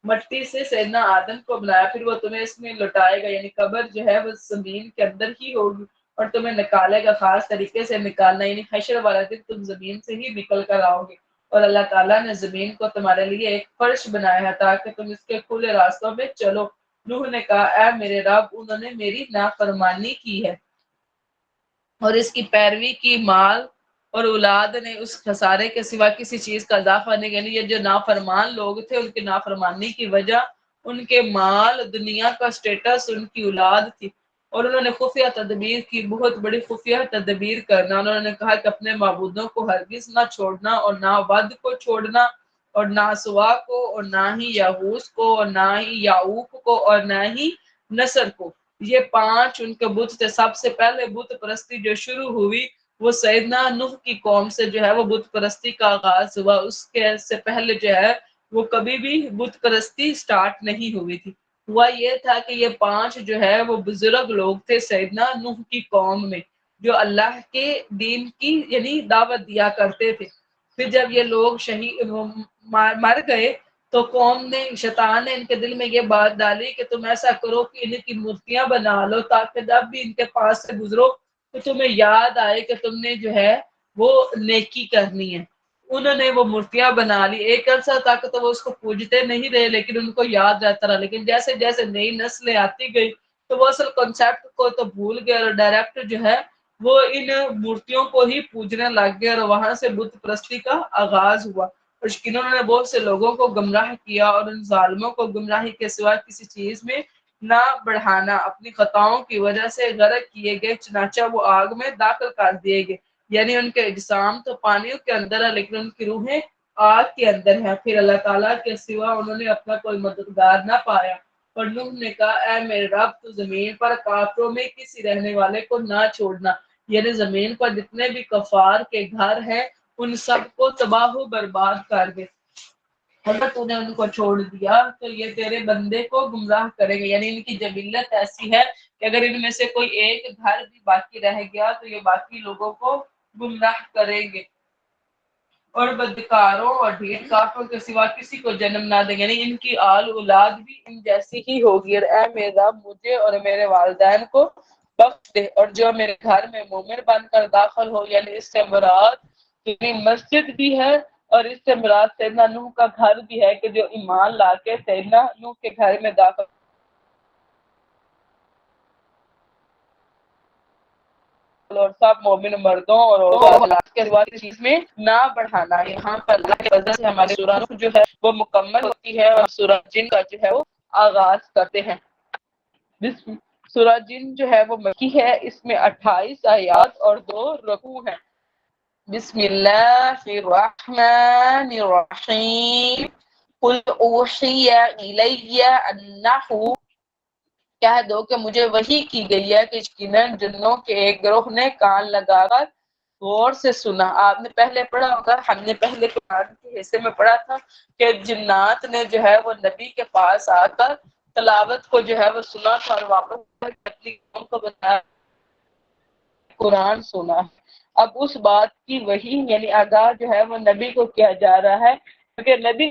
مٹی سے سیدنا آدم کو بنایا، پھر وہ تمہیں اس میں لٹائے گا، یعنی قبر جو ہے وہ زمین کے اندر ہی ہوگی، اور تمہیں نکالے گا، خاص طریقے سے نکالنا، یعنی حشر والا دن تم زمین سے ہی نکل کر آؤ گے، اور اللہ تعالیٰ نے زمین کو تمہارے لیے ایک فرش بنایا ہے تاکہ تم اس کے کھلے راستوں میں چلو۔ نوح نے کہا اے میرے رب، انہوں نے میری نافرمانی کی ہے اور اس کی پیروی کی، مال اور اولاد نے اس خسارے کے سوا کسی چیز کا اضافہ نہیں، یعنی یہ جو نافرمان لوگ تھے ان کی نافرمانی کی وجہ ان کے مال، دنیا کا سٹیٹس، ان کی اولاد تھی، اور انہوں نے خفیہ تدبیر کی، بہت بڑی خفیہ تدبیر کرنا، انہوں نے کہا کہ اپنے معبودوں کو ہرگز نہ چھوڑنا، اور نہ ود کو چھوڑنا، اور نہ سوا کو، اور نہ ہی یاغوث کو، اور نہ ہی یعوق کو، اور نہ ہی نصر کو، یہ 5 ان کے بت تھے۔ سب سے پہلے بت پرستی جو شروع ہوئی وہ سیدنا نوح کی قوم سے جو ہے وہ بت پرستی کا آغاز ہوا، اس کے سے پہلے جو ہے وہ کبھی بھی بت پرستی سٹارٹ نہیں ہوئی تھی۔ ہوا یہ تھا کہ یہ 5 جو ہے وہ بزرگ لوگ تھے سیدنا نوح کی قوم میں، جو اللہ کے دین کی یعنی دعوت دیا کرتے تھے۔ پھر جب یہ لوگ شہید مر گئے تو قوم نے، شیطان نے ان کے دل میں یہ بات ڈالی کہ تم ایسا کرو کہ ان کی مورتیاں بنا لو تاکہ جب بھی ان کے پاس سے گزرو تو تمہیں یاد آئے کہ تم نے جو ہے وہ نیکی کرنی ہے۔ انہوں نے وہ مورتیاں بنا لی، ایک عرصہ تک تو وہ اس کو پوجتے نہیں رہے لیکن ان کو یاد رہتا رہا، لیکن جیسے جیسے نئی نسلیں آتی گئی تو وہ اصل کنسیپٹ کو تو بھول گئے، اور ڈائریکٹ جو ہے وہ ان مورتیوں کو ہی پوجنے لگ گئے، اور وہاں سے بت پرستی کا آغاز ہوا، اور انہوں نے بہت سے لوگوں کو گمراہ کیا، اور ان ظالموں کو گمراہی کے سوا کسی چیز میں نہ بڑھانا، اپنی خطاؤں کی وجہ سے غرق کیے گئے، چنانچہ وہ آگ میں داخل کر دیے گئے، یعنی ان کے اجسام تو پانیوں کے اندر ہے لیکن ان کی روحیں آگ کے اندر ہیں۔ پھر اللہ تعالیٰ کے سوا انہوں نے اپنا کوئی مددگار نہ پایا، اور نوح نے کہا اے میرے رب، تو زمین پر کافروں میں کسی رہنے والے کو نہ چھوڑنا، یعنی زمین پر جتنے بھی کفار کے گھر ہیں ان سب کو تباہ و برباد کر دے، اگر تو نے ان کو چھوڑ دیا تو یہ تیرے بندے کو گمراہ کرے گا، یعنی ان کی جبلت ایسی ہے کہ اگر ان میں سے کوئی ایک گھر بھی باقی رہ گیا تو یہ باقی لوگوں کو گمراہ کریں گے، اور بدکاروں اور ڈھیٹ کافروں کے سوا کسی کو جنم نہ دیں، یعنی ان کی آل اولاد بھی ان جیسی ہی ہوگی، اور اے میرے رب، مجھے اور میرے والدین کو بخش دے، اور جو میرے گھر میں مومن بن کر داخل ہو، یعنی اس سے مراد یعنی مسجد بھی ہے، اور اس سے مراد سیدنا نوح کا گھر بھی ہے کہ جو ایمان لا کے سیدنا نوح کے گھر میں داخل، اور سب مومن مردوں اور عورتوں کے سوا کسی چیز میں نہ بڑھانا۔ یہاں پر اللہ کی وجہ سے ہماری سورہ نوح جو ہے وہ مکمل ہوتی ہے، اور سورہ جن کا جو ہے وہ آغاز کرتے ہیں۔ سورہ جن جو ہے وہ مکی ہے، اس میں 28 آیات اور 2 رکوع ہیں۔ بسم اللہ الرحمن الرحیم، قل اوحی الی انہ، کہہ دو کہ مجھے وحی کی گئی ہے کہ یقیناً جنوں کے ایک گروہ نے کان لگا کر غور سے سنا۔ آپ نے پہلے پڑھا ہوگا، ہم نے پہلے قرآن کے حصے میں پڑھا تھا کہ جنات نے جو ہے وہ نبی کے پاس آ کر تلاوت کو جو ہے وہ سنا تھا، اور واپس اپنی قوم کو بتایا قرآن سنا۔ اب اس بات کی وحی یعنی آگاہ جو ہے وہ نبی کو کیا جا رہا ہے، کیونکہ نبی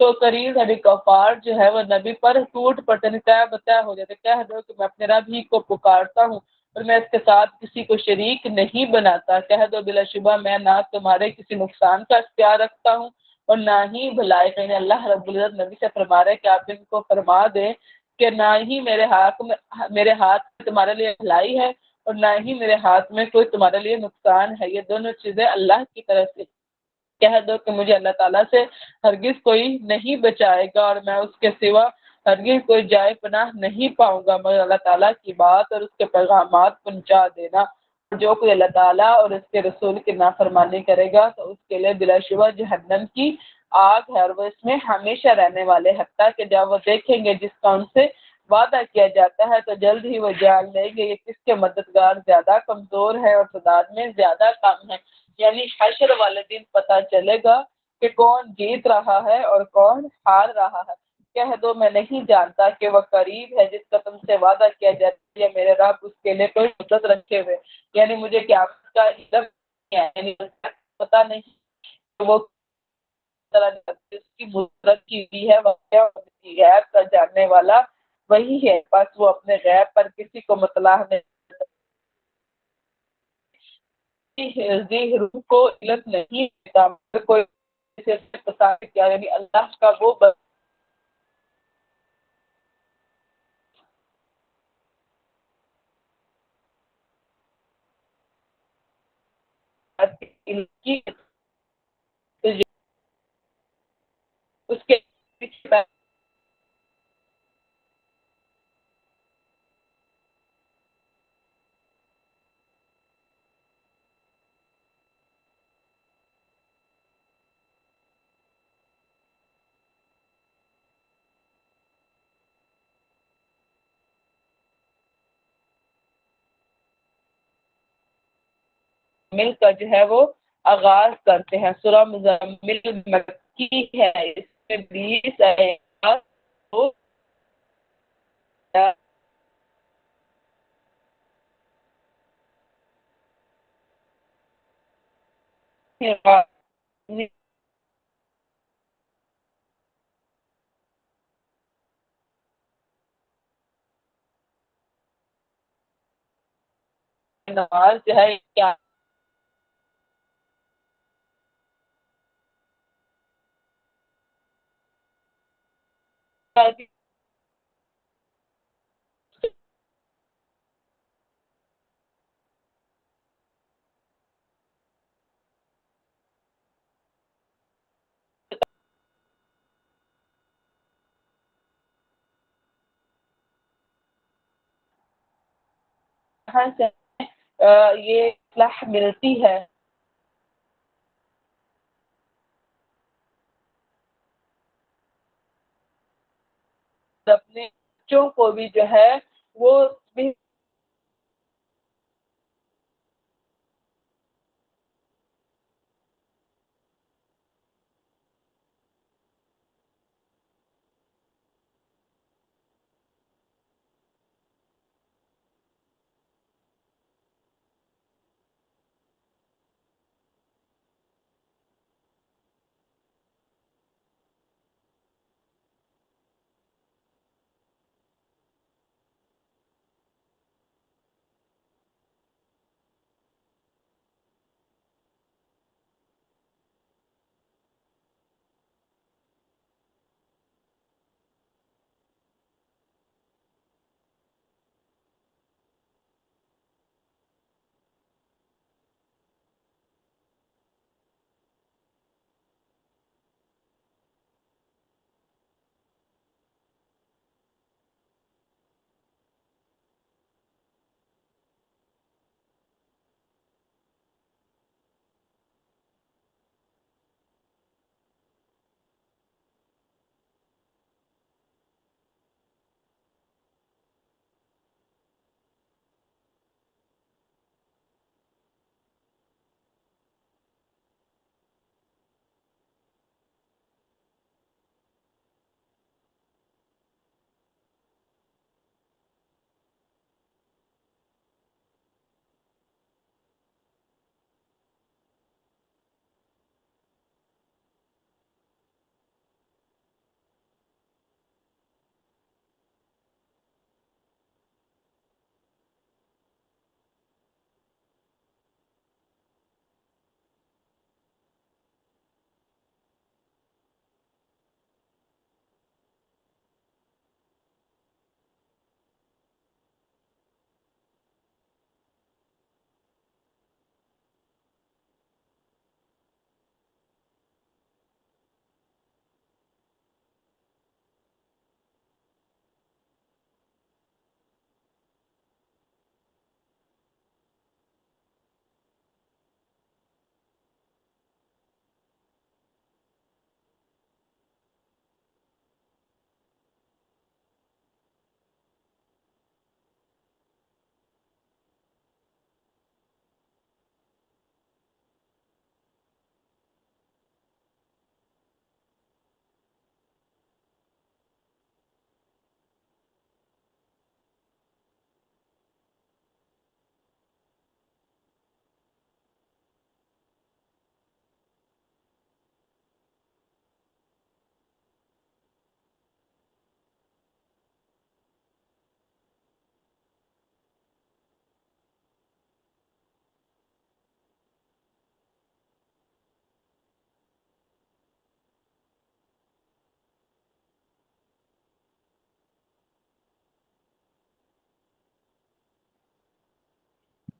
تو قریب نبی کفار جو ہے وہ نبی پر ٹوٹ پڑتے ہیں، طے بطے ہو جاتے، کہہ دو کہ میں اپنے رب ہی کو پکارتا ہوں اور میں اس کے ساتھ کسی کو شریک نہیں بناتا، کہہ دو بلا شبہ میں نہ تمہارے کسی نقصان کا اختیار رکھتا ہوں اور نہ ہی بھلائی کا۔ اللہ رب العزت نبی سے فرما رہے کہ آپ ان کو فرما دیں کہ نہ ہی میرے ہاتھ میں تمہارے لیے بھلائی ہے اور نہ ہی میرے ہاتھ میں کوئی تمہارے لیے نقصان ہے، یہ دونوں چیزیں اللہ کی طرف سے۔ کہہ دو کہ مجھے اللہ تعالیٰ سے ہرگز کوئی نہیں بچائے گا اور میں اس کے سوا ہرگز کوئی جائے پناہ نہیں پاؤں گا مگر اللہ تعالیٰ کی بات اور اس کے پیغامات پہنچا دینا۔ جو کوئی اللہ تعالیٰ اور اس کے رسول کی نافرمانی کرے گا تو اس کے لیے بلا شبہ جہنم کی آگ ہے اور وہ اس میں ہمیشہ رہنے والے، حتیٰ کہ جب وہ دیکھیں گے جس کا ان سے وعدہ کیا جاتا ہے تو جلد ہی وہ جان لیں گے یہ کس کے مددگار زیادہ کمزور ہے اور تعداد میں زیادہ کم ہے۔ یعنی حشر والے دن پتہ چلے گا کہ کون جیت رہا ہے اور کون ہار رہا ہے۔ کہہ دو میں نہیں جانتا کہ وہ قریب ہے جس کا تم سے وعدہ کیا جاتا ہے، میرے رب اس کے لیے کوئی مدت رکھے ہوئے، یعنی مجھے قیامت کا علم نہیں ہے، یعنی پتہ نہیں کہ وہ اس کی مدت کی ہوئی ہے، غیب کا جاننے والا وہی ہے، بس وہ اپنے غیب پر کسی کو مطلع نہیں، روح کو علم نہیں دیتا مگر کوئی کیا، یعنی اللہ کا وہ کی اس کے پیچھے مل کر جو ہے وہ آغاز کرتے ہیں۔ سورہ مزمل مکی ہے، اس میں 20 آیات نماز جو ہے کیا کہاں سے یہ اصلاح ملتی ہے؟ اپنے بچوں کو بھی جو ہے وہ بھی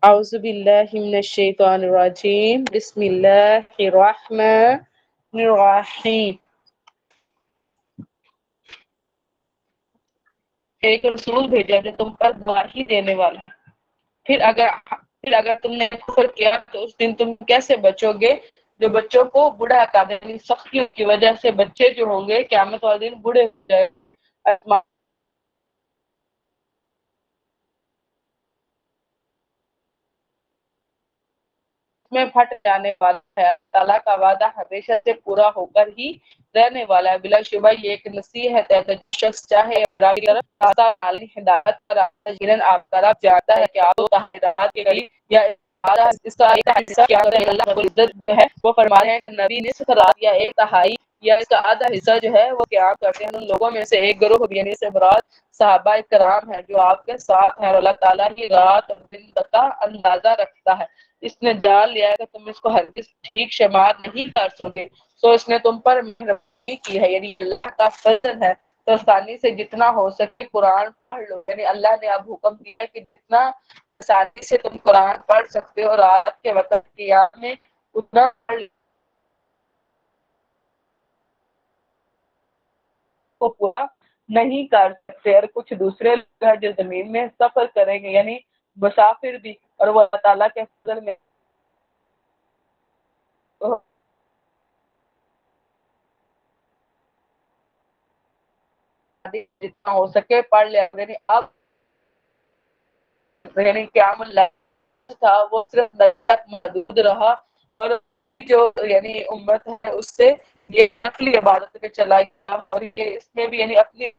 اعوذ باللہ من الشیطان الرجیم بسم اللہ الرحمن الرحیم۔ ایک رسول بھیجا جو تم پر گواہی دینے والا ہے۔ پھر اگر تم نے کفر کیا تو اس دن تم کیسے بچو گے؟ جو بچوں کو بوڑھا کر دے، یعنی سختیوں کی وجہ سے بچے جو ہوں گے قیامت والے دن بوڑھے ہو جائے میں پھٹ جانے والا ہے۔ تعالیٰ کا وعدہ ہمیشہ سے پورا ہو کر ہی رہنے والا ہے۔ بلا شبہ یہ ایک نصیحت ہے، جو شخص چاہے ہدایت پر یقیناً آپ طرف جاتا ہے کہ آپ ہدایت کے قریب یا اس کا ایک حصہ کیا کرے۔ اللہ رب العزت جو ہے وہ فرما رہے ہیں نبی نصف رات یا ایک تہائی یا اس کا آدھا حصہ جو ہے وہ قیام کرتے ہیں۔ ان لوگوں میں سے ایک گروہ بھی، یعنی سے مراد صحابہ کرام ہیں جو آپ کے ساتھ ہیں، اور اللہ تعالیٰ کی رات اور دن کا اندازہ رکھتا ہے۔ اس نے جان لیا کہ تم اس کو ہرگز ٹھیک شمار نہیں کر سکے، تو اس نے تم پر مہربانی کی ہے، یعنی اللہ کا فضل ہے۔ تو آسانی سے جتنا ہو سکے قرآن پڑھ لو، یعنی اللہ نے اب حکم دیا کہ جتنا آسانی سے تم قرآن پڑھ سکتے ہو رات کے وقت قیام میں اتنا پڑھ کو پورا نہیں کر سکتے۔ اور کچھ دوسرے لوگ ہیں جو زمین میں سفر کریں گے، یعنی مسافر بھی، اور وہ اللہ تعالیٰ کے فضل میں جتنا ہو سکے پڑھ لیا، یعنی اب یعنی قیام اللہ تھا وہ صرف تک محدود رہا، اور جو یعنی امت ہے اس سے یہ نقلی عبادت پہ چلا گیا، اور یہ اس میں بھی یعنی اپنی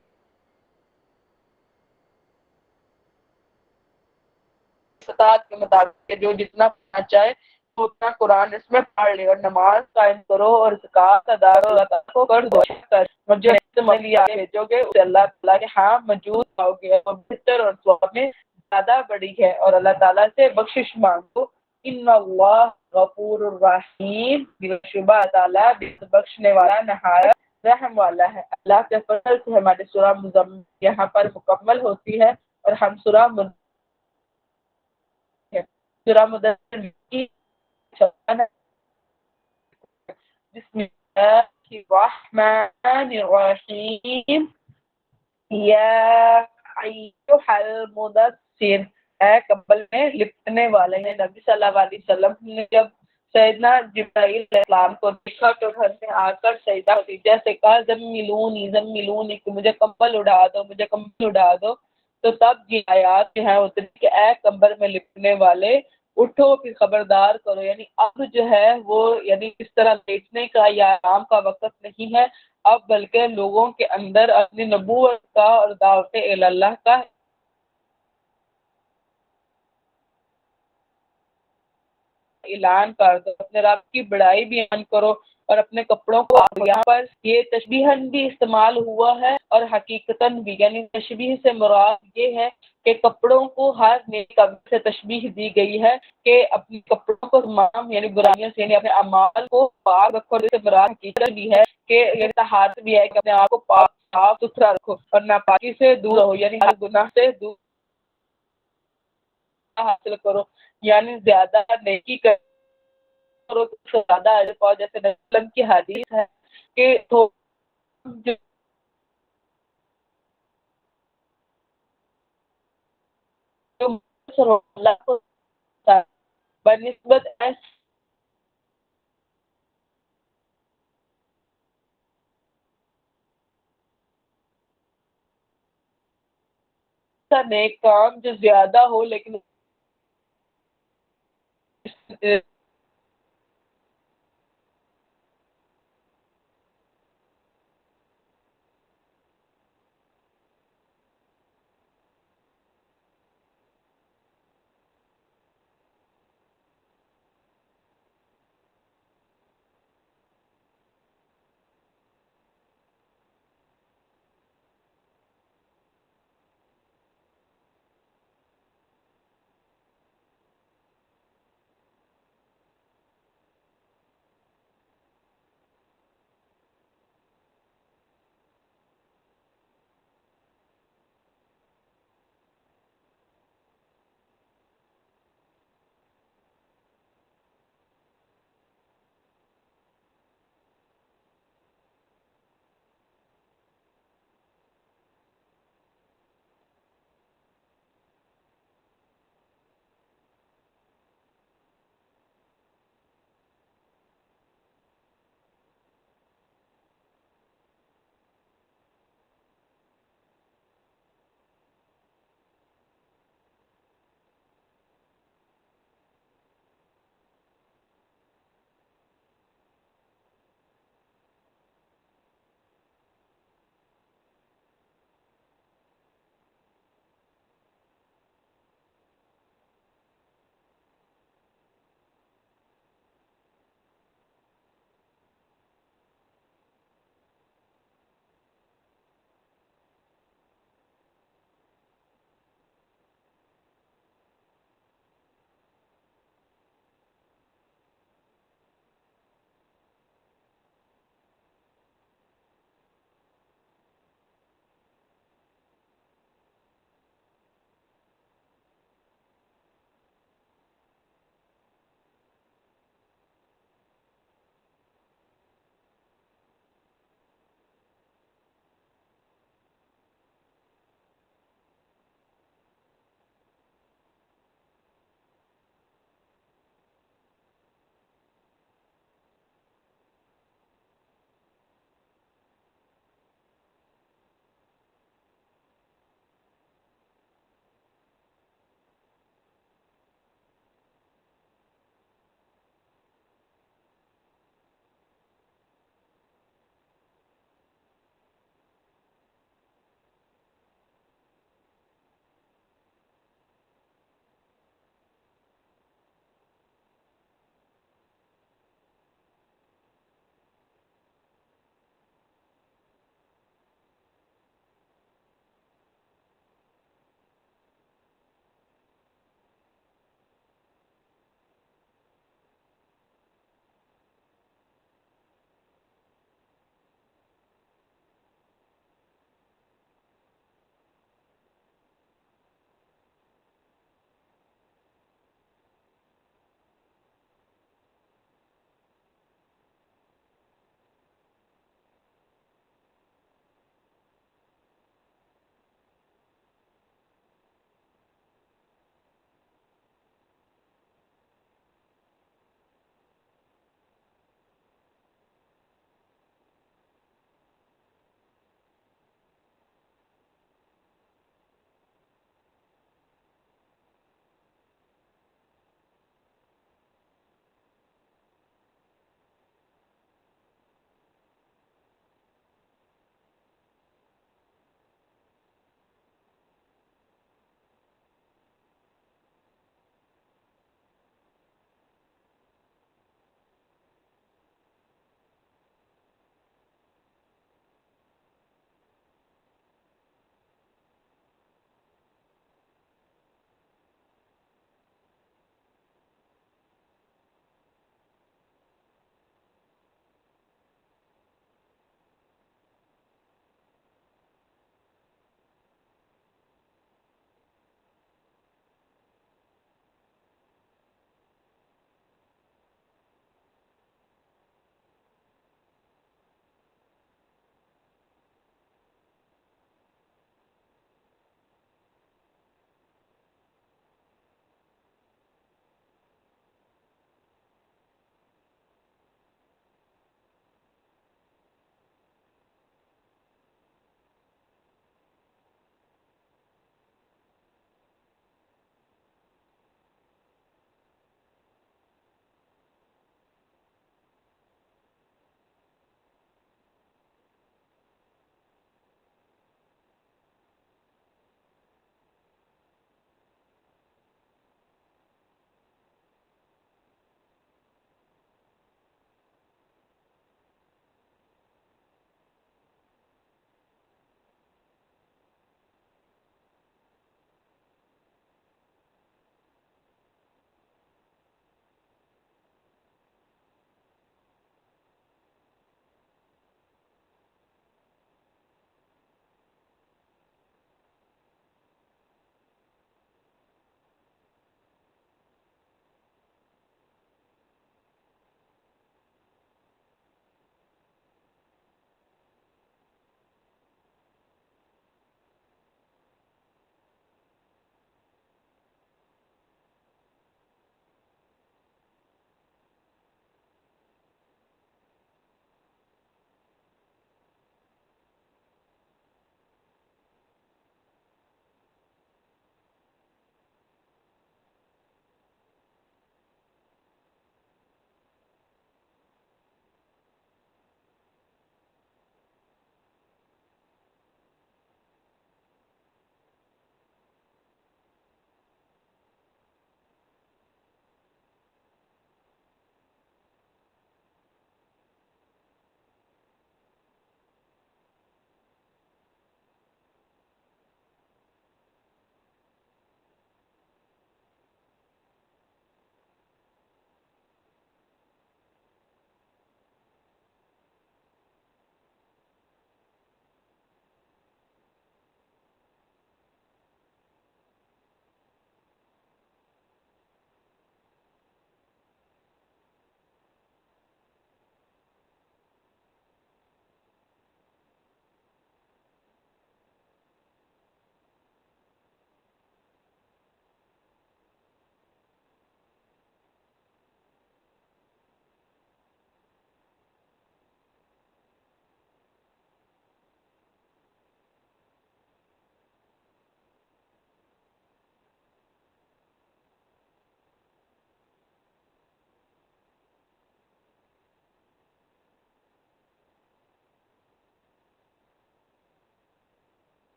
استطاعت کے مطابق جو جتنا پڑھنا چاہے وہ اتنا قرآن اس میں پڑھ لے، اور نماز قائم کرو اور زکوٰۃ ادا کرو، اللہ تعالیٰ کو قرض کر، اور جو بھیجو گے اسے اللہ تعالیٰ کے ہاں موجود پاؤ گے، اور بہتر اور ثواب میں زیادہ بڑی ہے، اور اللہ تعالیٰ سے بخشش مانگو۔ ان اللہ غفور الرحیم، بلا شبہ تعالیٰ بخشنے والا نہایت رحم والا ہے۔ اللہ کے فضل سے ہماری سورہ مزمل یہاں پر مکمل ہوتی ہے، اور ہم سورہ مدثر کی بسم اللہ الرحمن الرحیم یا ایھا المدثر، اے کمبل میں لپٹنے والے ہیں۔ نبی صلی اللہ علیہ وسلم نے جب سیدنا جبرائیل علیہ السلام کو دیکھا تو گھر میں آ کر سیدہ خدیجہ سے کہا زملونی زملونی، کہ مجھے کمبل اڑا دو، مجھے کمبل اڑا دو۔ تو تب یہ آیات جو ہیں اتری کہ اے کمبل میں لپٹنے والے اٹھو، پھر خبردار کرو، یعنی اب جو ہے وہ یعنی اس طرح لیٹنے کا یا آرام کا وقت نہیں ہے، اب بلکہ لوگوں کے اندر اپنی نبوت کا اور دعوت اللہ کا اعلان کر دو، اپنے رب کی بڑائی بیان کرو، اور اپنے کپڑوں کو یہاں پر یہ تشبیہاً بھی استعمال ہوا ہے اور حقیقتاً بھی، یعنی تشبیہ سے مراد یہ ہے کہ کپڑوں کو ہر نیک عمل سے تشبیہ دی گئی ہے کہ اپنے کپڑوں کو تمام یعنی برائیوں سے، یعنی اپنے اعمال کو پاک رکھو، اور اس سے مراد حقیقت بھی ہے کہ یہ طہارت بھی ہے کہ اپنے آپ کو پاک صاف ستھرا رکھو، اور ناپاکی سے دور رہو، یعنی ہر گناہ سے دور حاصل کرو، یعنی زیادہ نیکی کرو تو زیادہ اجر پاؤ، جیسے نبی صلی اللہ علیہ وسلم کی حدیث ہے کہ جو اللہ کو بنسبت ایسا نیک کام جو زیادہ ہو لیکن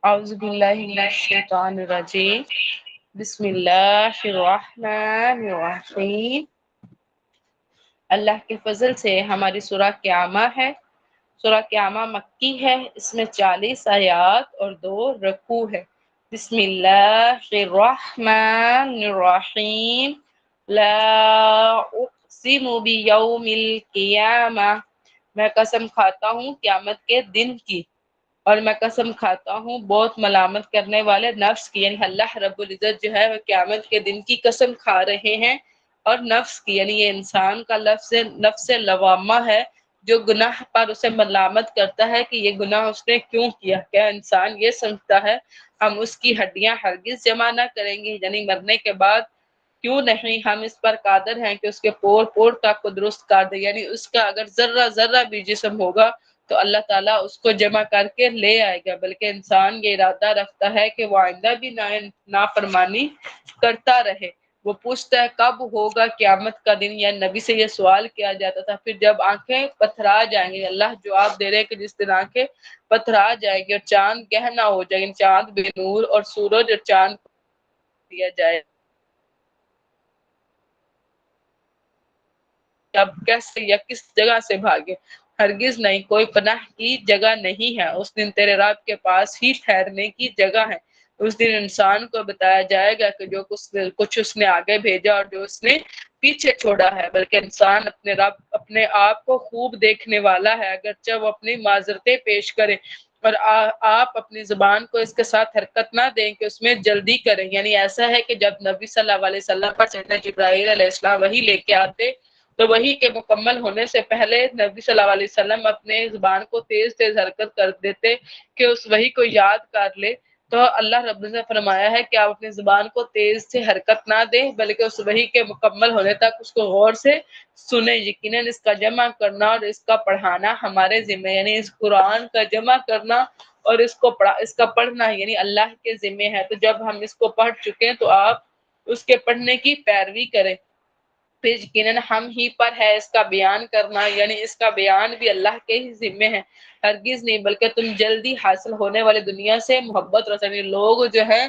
اعوذ باللہ من الشیطان الرجیم، بسم اللہ الرحمن الرحیم۔ اللہ کے فضل سے ہماری سورہ قیامہ ہے۔ سورہ قیامہ مکی ہے، اس میں 40 آیات اور 2 رکوع ہے۔ بسم اللہ الرحمن الرحیم، لا اقسم بیوم القیامہ، میں قسم کھاتا ہوں قیامت کے دن کی، اور میں قسم کھاتا ہوں بہت ملامت کرنے والے نفس کی، یعنی اللہ رب العزت جو ہے وہ قیامت کے دن کی قسم کھا رہے ہیں، اور نفس کی یعنی یہ انسان کا نفس لوامہ ہے جو گناہ پر اسے ملامت کرتا ہے کہ یہ گناہ اس نے کیوں کیا۔ کیا انسان یہ سمجھتا ہے ہم اس کی ہڈیاں ہرگز جمع نہ کریں گے، یعنی مرنے کے بعد کیوں نہیں ہم اس پر قادر ہیں کہ اس کے پور پور تک کو درست کر دیں، یعنی اس کا اگر ذرہ ذرہ بھی جسم ہوگا تو اللہ تعالیٰ اس کو جمع کر کے لے آئے گا، بلکہ انسان یہ ارادہ رکھتا ہے کہ وہ آئندہ بھی نافرمانی کرتا رہے۔ وہ پوچھتا ہے کب ہوگا قیامت کا دن، یا نبی سے یہ سوال کیا جاتا تھا، پھر جب آنکھیں پتھرا جائیں گی، اللہ جواب دے رہے کہ جس دن آنکھیں پتھرا جائیں گی اور چاند گہنا ہو جائے گی، چاند بے نور اور سورج اور چاند دیا جائے، اب کیسے یا کس جگہ سے بھاگے، ہرگز نہیں، کوئی پناہ کی جگہ نہیں ہے، اس دن تیرے رب کے پاس ہی ٹھہرنے کی جگہ ہے۔ اس دن انسان کو بتایا جائے گا کہ جو کچھ اس نے آگے بھیجا اور جو اس نے پیچھے چھوڑا ہے، بلکہ انسان اپنے رب اپنے آپ کو خوب دیکھنے والا ہے، اگرچہ وہ اپنی معذرتیں پیش کرے اور آپ اپنی زبان کو اس کے ساتھ حرکت نہ دیں کہ اس میں جلدی کریں، یعنی ایسا ہے کہ جب نبی صلی اللہ علیہ وسلم پر سیدنا جبرائیل علیہ السلام وحی لے کے آتے تو وحی کے مکمل ہونے سے پہلے نبی صلی اللہ علیہ وسلم اپنے زبان کو تیز تیز حرکت کر دیتے کہ اس وحی کو یاد کر لے، تو اللہ رب نے فرمایا ہے کہ آپ اپنی زبان کو تیز سے حرکت نہ دیں، بلکہ اس وحی کے مکمل ہونے تک اس کو غور سے سنیں۔ یقیناً اس کا جمع کرنا اور اس کا پڑھانا ہمارے ذمہ، یعنی اس قرآن کا جمع کرنا اور اس کا پڑھنا یعنی اللہ کے ذمہ ہے۔ تو جب ہم اس کو پڑھ چکے تو آپ اس کے پڑھنے کی پیروی کریں، پھر یقیناً ہم ہی پر ہے اس کا بیان کرنا، یعنی اس کا بیان بھی اللہ کے ہی ذمہ ہے، ہرگز نہیں، بلکہ تم جلدی حاصل ہونے والی دنیا سے محبت رکھو، یعنی لوگ جو ہے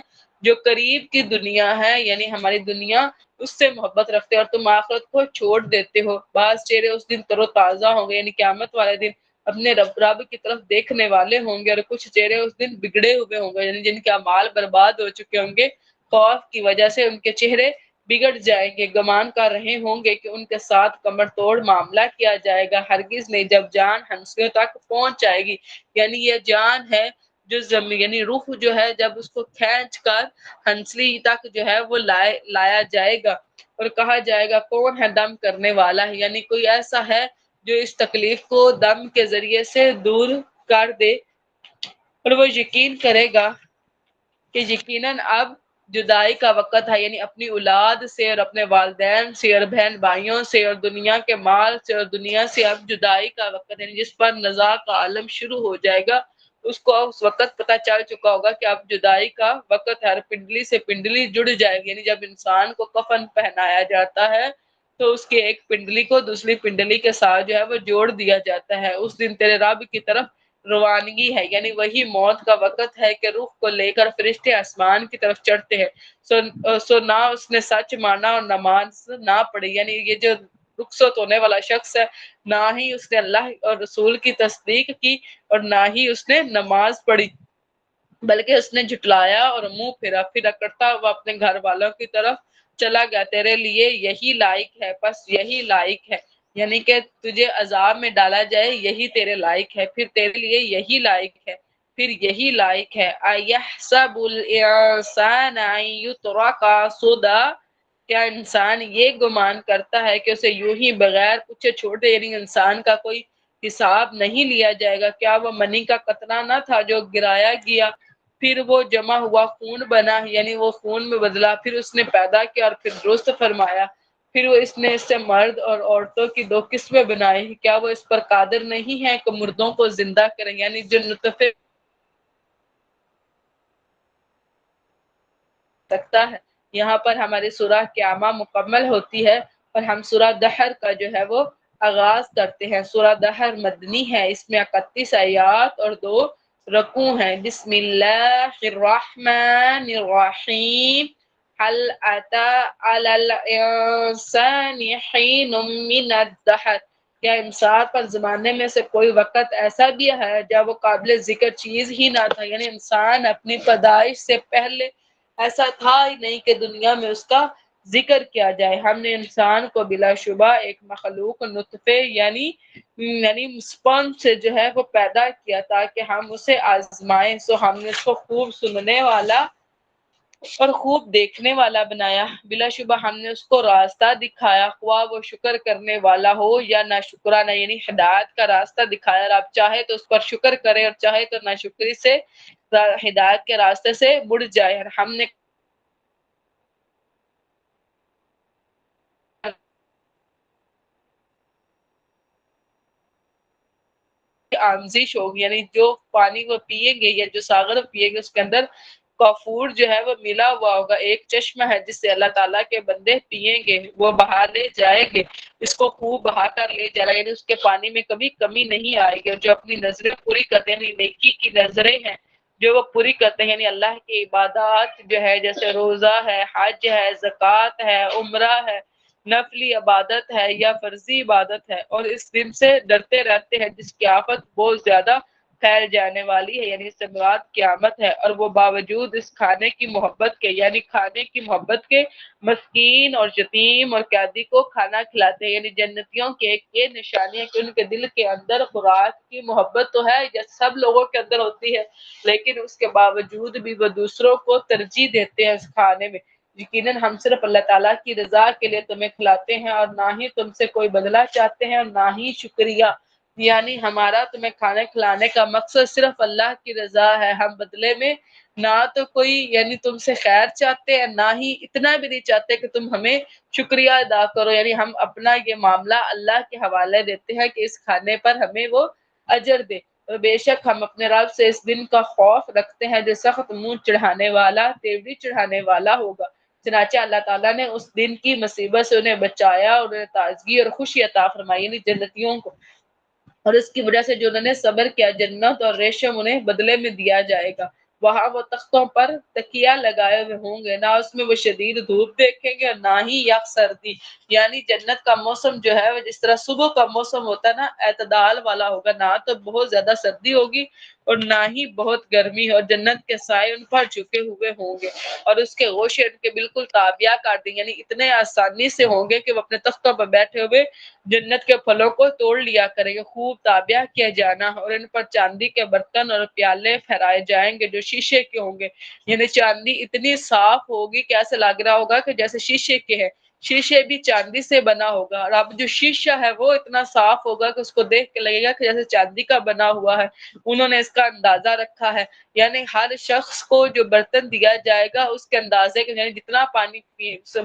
جو قریب کی دنیا ہے یعنی ہماری دنیا اس سے محبت رکھتے ہیں، اور تم آخرت کو چھوڑ دیتے ہو۔ بعض چہرے اس دن تر و تازہ ہوں گے، یعنی قیامت والے دن اپنے رب کی طرف دیکھنے والے ہوں گے، اور کچھ چہرے اس دن بگڑے ہوئے ہوں گے، یعنی جن کے اعمال برباد ہو چکے ہوں گے، خوف کی وجہ سے ان کے چہرے بگڑ جائیں گے، گمان کر رہے ہوں گے کہ ان کے ساتھ کمر توڑ معاملہ کیا جائے گا، ہرگز نہیں، جب جان ہنسیوں تک پہنچ جائے گی، یعنی یہ جان ہے جو زمین یعنی روح جو ہے جب اس کو کھینچ کر ہنسلی تک جو ہے وہ لایا جائے گا اور کہا جائے گا کون ہے دم کرنے والا ہے، یعنی کوئی ایسا ہے جو اس تکلیف کو دم کے ذریعے سے دور کر دے، اور وہ یقین کرے گا کہ یقیناً اب جدائی کا وقت ہے، یعنی اپنی اولاد سے اور اپنے والدین سے اور بہن بھائیوں سے اور دنیا کے مال سے اور دنیا سے اب جدائی کا وقت ہے، یعنی جس پر نزاع کا عالم شروع ہو جائے گا اس کو اس وقت پتہ چل چکا ہوگا کہ اب جدائی کا وقت ہے، ہر پنڈلی سے پنڈلی جڑ جائے گی، یعنی جب انسان کو کفن پہنایا جاتا ہے تو اس کی ایک پنڈلی کو دوسری پنڈلی کے ساتھ جو ہے وہ جوڑ دیا جاتا ہے۔ اس دن تیرے رب کی طرف روانگی ہے، یعنی وہی موت کا وقت ہے کہ روح کو لے کر فرشتے آسمان کی طرف چڑھتے ہیں، سو نہ اس نے سچ مانا اور نماز نہ پڑھی، یعنی یہ جو رخصت ہونے والا شخص ہے نہ ہی اس نے اللہ اور رسول کی تصدیق کی اور نہ ہی اس نے نماز پڑھی، بلکہ اس نے جھٹلایا اور منہ پھرا کرتا ہوا اپنے گھر والوں کی طرف چلا گیا، تیرے لیے یہی لائق ہے، بس یہی لائق ہے، یعنی کہ تجھے عذاب میں ڈالا جائے یہی تیرے لائق ہے، پھر تیرے لیے یہی لائق ہے، پھر یہی لائق ہے۔ اَيَحْسَبُ الْإِنسَانَ أَن يُتْرَكَ سُدًى، کیا انسان یہ گمان کرتا ہے کہ اسے یوں ہی بغیر پوچھے چھوڑ دے، یعنی انسان کا کوئی حساب نہیں لیا جائے گا؟ کیا وہ منی کا قطرہ نہ تھا جو گرایا گیا، پھر وہ جمع ہوا خون بنا، یعنی وہ خون میں بدلا، پھر اس نے پیدا کیا اور پھر درست فرمایا، پھر وہ اس نے اس سے مرد اور عورتوں کی 2 قسمیں بنائی، کیا وہ اس پر قادر نہیں ہے کہ مردوں کو زندہ کریں، یعنی جو نطفے سکتا ہے۔ یہاں پر ہماری سورہ قیامہ مکمل ہوتی ہے اور ہم سورہ دحر کا جو ہے وہ آغاز کرتے ہیں۔ سورہ دحر مدنی ہے، اس میں 31 آیات اور 2 رکوع ہے۔ بسم اللہ الرحمن الرحیم حل اتی علی الانسان حین من الدہر، کیا انسان پر زمانے میں سے کوئی وقت ایسا بھی ہے جب وہ قابل ذکر چیز ہی نہ تھا، یعنی انسان اپنی پیدائش سے پہلے ایسا تھا ہی نہیں کہ دنیا میں اس کا ذکر کیا جائے۔ ہم نے انسان کو بلا شبہ ایک مخلوق نطفے یعنی سپرم سے جو ہے وہ پیدا کیا تاکہ ہم اسے آزمائیں، سو ہم نے اس کو خوب سننے والا اور خوب دیکھنے والا بنایا، بلا شبہ ہم نے اس کو راستہ دکھایا، خواہ وہ شکر کرنے والا ہو یا نہ شکرانہ، یعنی ہدایت کا راستہ دکھایا، اور آپ چاہے تو اس پر شکر کرے اور چاہے تو نہ شکری سے ہدایت کے راستے سے مڑ جائے۔ اور ہم نے آمزش ہوگی، یعنی جو پانی کو پیئیں گے یا جو ساغر پیئیں گے اس کے اندر کافور جو ہے وہ ملا ہوا ہوگا، ایک چشمہ ہے جس سے اللہ تعالیٰ کے بندے پیئیں گے، وہ بہا لے جائیں گے، اس کو خوب بہا کر لے جائے گا، یعنی اس کے پانی میں کبھی کمی نہیں آئے گی۔ اور جو اپنی نظریں پوری کرتے ہیں، نیکی کی نظریں ہیں جو وہ پوری کرتے ہیں، یعنی اللہ کی عبادات جو ہے جیسے روزہ ہے، حج ہے، زکوٰۃ ہے، عمرہ ہے، نفلی عبادت ہے یا فرضی عبادت ہے، اور اس دن سے ڈرتے رہتے ہیں جس کی آفت بہت زیادہ پھیل جانے والی ہے، یعنی اس سے مراد قیامت ہے، اور وہ باوجود اس کھانے کی محبت کے، یعنی کھانے کی محبت کے مسکین اور یتیم اور قیدی کو کھانا کھلاتے ہیں، یعنی جنتیوں کی ایک یہ نشانی ہے کہ ان کے دل کے اندر خوراک کی محبت تو ہے جیسے سب لوگوں کے اندر ہوتی ہے، لیکن اس کے باوجود بھی وہ دوسروں کو ترجیح دیتے ہیں اس کھانے میں۔ یقیناً ہم صرف اللہ تعالیٰ کی رضا کے لیے تمہیں کھلاتے ہیں اور نہ ہی تم سے کوئی بدلہ چاہتے ہیں اور نہ ہی شکریہ، یعنی ہمارا تمہیں کھانے کھلانے کا مقصد صرف اللہ کی رضا ہے، ہم بدلے میں نہ تو کوئی یعنی تم سے خیر چاہتے ہیں، نہ ہی اتنا بھی نہیں چاہتے کہ تم ہمیں شکریہ ادا کرو، یعنی ہم اپنا یہ معاملہ اللہ کے حوالے دیتے ہیں کہ اس کھانے پر ہمیں وہ اجر دے، اور بے شک ہم اپنے رب سے اس دن کا خوف رکھتے ہیں جو سخت منہ چڑھانے والا، تیوری چڑھانے والا ہوگا۔ چنانچہ اللہ تعالیٰ نے اس دن کی مصیبت سے انہیں بچایا اور انہیں تازگی اور خوشی عطا فرمائی، یعنی جنتیوں کو، اور اس کی وجہ سے جو انہوں نے صبر کیا جنت اور ریشم انہیں بدلے میں دیا جائے گا، وہاں وہ تختوں پر تکیہ لگائے ہوئے ہوں گے، نہ اس میں وہ شدید دھوپ دیکھیں گے اور نہ ہی یک سردی، یعنی جنت کا موسم جو ہے وہ جس طرح صبح کا موسم ہوتا ہے نا اعتدال والا ہوگا، نہ تو بہت زیادہ سردی ہوگی اور نہ ہی بہت گرمی، اور جنت کے سائے ان پر جھکے ہوئے ہوں گے اور اس کے غوشے ان کے بالکل تابیہ کر دیں، یعنی اتنے آسانی سے ہوں گے کہ وہ اپنے تختوں پر بیٹھے ہوئے جنت کے پھلوں کو توڑ لیا کریں گے، خوب تابیہ کیا جانا، اور ان پر چاندی کے برتن اور پیالے پھیرائے جائیں گے جو شیشے کے ہوں گے، یعنی چاندی اتنی صاف ہوگی کہ ایسے لگ رہا ہوگا کہ جیسے شیشے کے ہے، شیشے بھی چاندی سے بنا ہوگا، اور اب جو شیشہ ہے وہ اتنا صاف ہوگا کہ اس کو دیکھ کے لگے گا کہ جیسے چاندی کا بنا ہوا ہے، انہوں نے اس کا اندازہ رکھا ہے، یعنی ہر شخص کو جو برتن دیا جائے گا اس کے اندازے کے، یعنی جتنا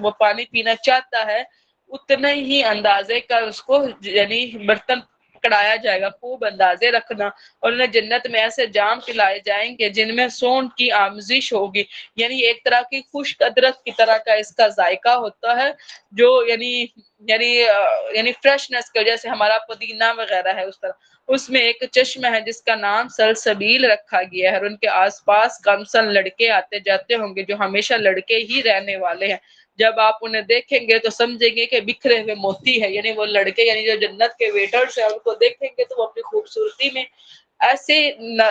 وہ پانی پینا چاہتا ہے اتنا ہی اندازے کا اس کو یعنی برتن پکڑایا جائے گا، خوب اندازے رکھنا، اور انہیں جنت میں ایسے جام پلائے جائیں گے جن میں سونڈ کی آمیزش ہوگی، یعنی ایک طرح کی خشک ادرک کی طرح کا اس کا ذائقہ ہوتا ہے جو یعنی فریشنس کی وجہ سے ہمارا پودینہ وغیرہ ہے اس طرح، اس میں ایک چشمہ ہے جس کا نام سلسبیل رکھا گیا ہے، اور ان کے آس پاس کمسن لڑکے آتے جاتے ہوں گے جو ہمیشہ لڑکے ہی رہنے والے ہیں، جب آپ انہیں دیکھیں گے تو سمجھیں گے کہ بکھرے ہوئے موتی ہے، یعنی وہ لڑکے یعنی جو جنت کے ویٹرز ہیں ان کو دیکھیں گے تو وہ اپنی خوبصورتی میں ایسے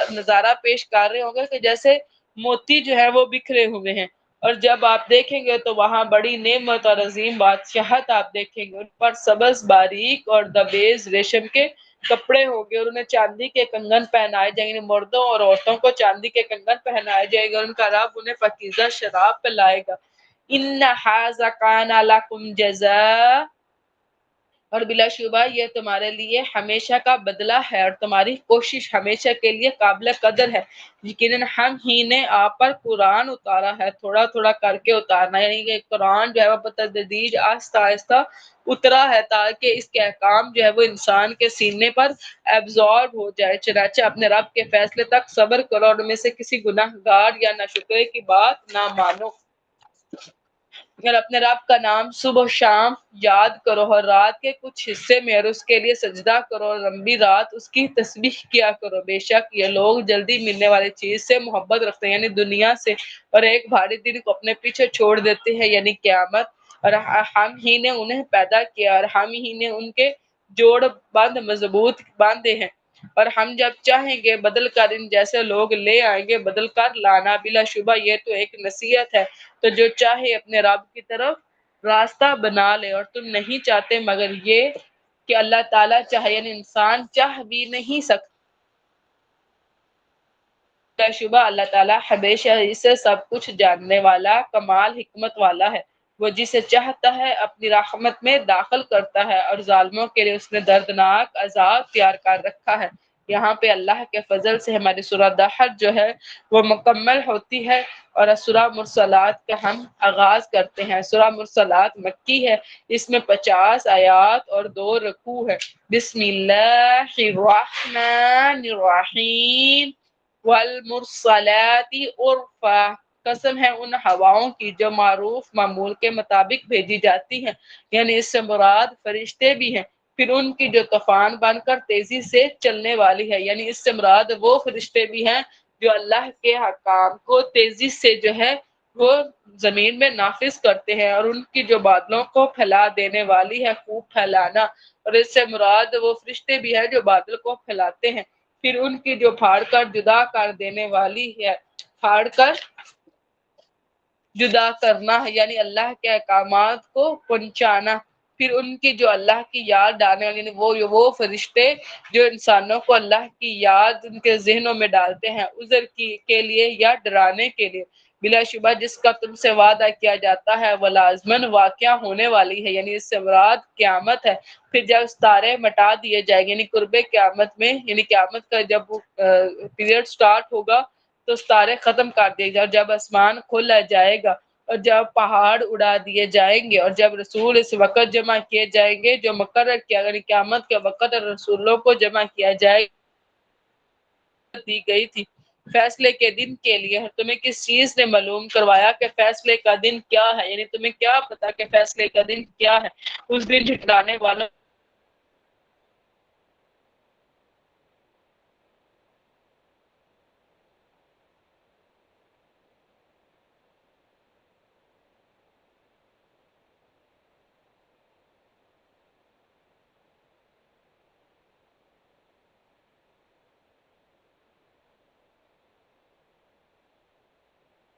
نظارہ پیش کر رہے ہوں گے کہ جیسے موتی جو ہے وہ بکھرے ہوئے ہیں، اور جب آپ دیکھیں گے تو وہاں بڑی نعمت اور عظیم بادشاہت آپ دیکھیں گے، ان پر سبز باریک اور دبیز ریشم کے کپڑے ہوں گے، اور انہیں چاندی کے کنگن پہنائے جائیں گے، مردوں اور عورتوں کو چاندی کے کنگن پہنائے جائیں گے، اور ان کا رب انہیں پاکیزہ شراب پلائے گا، ان ھذا کان لکم جزاء، اور بلا شبہ یہ تمہارے لیے ہمیشہ کا بدلہ ہے اور تمہاری کوشش ہمیشہ کے لیے قابل قدر ہے، یقیناً ہم ہی نے آپ پر قرآن اتارا ہے، تھوڑا تھوڑا کر کے اتارنا، یعنی کہ قرآن جو ہے وہ بتدریج آہستہ آہستہ اترا ہے تاکہ اس کے احکام جو ہے وہ انسان کے سینے پر ایبزارب ہو جائے، چنانچہ اپنے رب کے فیصلے تک صبر کرو اور ان میں سے کسی گناہ گار یا ناشکرے کی بات نہ مانو۔ اور اپنے رب کا نام صبح و شام یاد کرو اور رات کے کچھ حصے میں اور اس کے لیے سجدہ کرو اور لمبی رات اس کی تسبیح کیا کرو۔ بے شک یہ لوگ جلدی ملنے والی چیز سے محبت رکھتے ہیں یعنی دنیا سے، اور ایک بھاری دن کو اپنے پیچھے چھوڑ دیتے ہیں یعنی قیامت، اور ہم ہی نے انہیں پیدا کیا اور ہم ہی نے ان کے جوڑ بند مضبوط باندھے ہیں، اور ہم جب چاہیں گے بدل کر ان جیسے لوگ لے آئیں گے بدل کر لانا۔ بلا شبہ یہ تو ایک نصیحت ہے، تو جو چاہے اپنے رب کی طرف راستہ بنا لے، اور تم نہیں چاہتے مگر یہ کہ اللہ تعالیٰ چاہے، یعنی انسان چاہ بھی نہیں سکتا۔ بلا شبہ اللہ تعالیٰ ہمیشہ اسے سب کچھ جاننے والا کمال حکمت والا ہے، وہ جسے چاہتا ہے اپنی رحمت میں داخل کرتا ہے، اور ظالموں کے لیے اس نے دردناک عذاب تیار کر رکھا ہے۔ یہاں پہ اللہ کے فضل سے ہماری سورہ دحر جو ہے وہ مکمل ہوتی ہے، اور سورہ مرسلات کا ہم آغاز کرتے ہیں۔ سورہ مرسلات مکی ہے، اس میں 50 آیات اور 2 رکوع ہے۔ بسم اللہ الرحمن الرحیم والمرسلات عرفا، قسم ہے ان ہواؤں کی جو معروف معمول کے مطابق بھیجی جاتی ہیں، یعنی اس سے مراد فرشتے بھی ہیں، پھر ان کی جو طوفان بن کر تیزی سے چلنے والی ہے، یعنی اس سے مراد وہ فرشتے بھی ہیں جو اللہ کے حکام کو تیزی سے جو ہے وہ زمین میں نافذ کرتے ہیں، اور ان کی جو بادلوں کو پھیلا دینے والی ہے، خوب پھیلانا، اور اس سے مراد وہ فرشتے بھی ہیں جو بادل کو پھیلاتے ہیں، پھر ان کی جو پھاڑ کر جدا کر دینے والی ہے، پھاڑ کر جدا کرنا ہے، یعنی اللہ کے احکامات کو پہنچانا، پھر ان کی جو اللہ کی یاد ڈالنے والی، یعنی وہ فرشتے جو انسانوں کو اللہ کی یاد ان کے ذہنوں میں ڈالتے ہیں عذر کے لیے یا ڈرانے کے لیے۔ بلا شبہ جس کا تم سے وعدہ کیا جاتا ہے وہ لازماً واقعہ ہونے والی ہے، یعنی اس سے مراد قیامت ہے۔ پھر جب ستارے مٹا دیے جائیں گے، یعنی قرب قیامت میں، یعنی قیامت کا جب پیریڈ سٹارٹ ہوگا تو ستارے ختم کر دیے جائے، اور جب آسمان کھولا جائے گا، اور جب پہاڑ اڑا دیے جائیں گے، اور جب رسول اس وقت جمع کیے جائیں گے جو مقرر کیا، یعنی قیامت کے وقت اور رسولوں کو جمع کیا جائے دی گئی تھی فیصلے کے دن کے لیے۔ تمہیں کس چیز نے معلوم کروایا کہ فیصلے کا دن کیا ہے، یعنی تمہیں کیا پتا کہ فیصلے کا دن کیا ہے؟ اس دن جھٹلانے والوں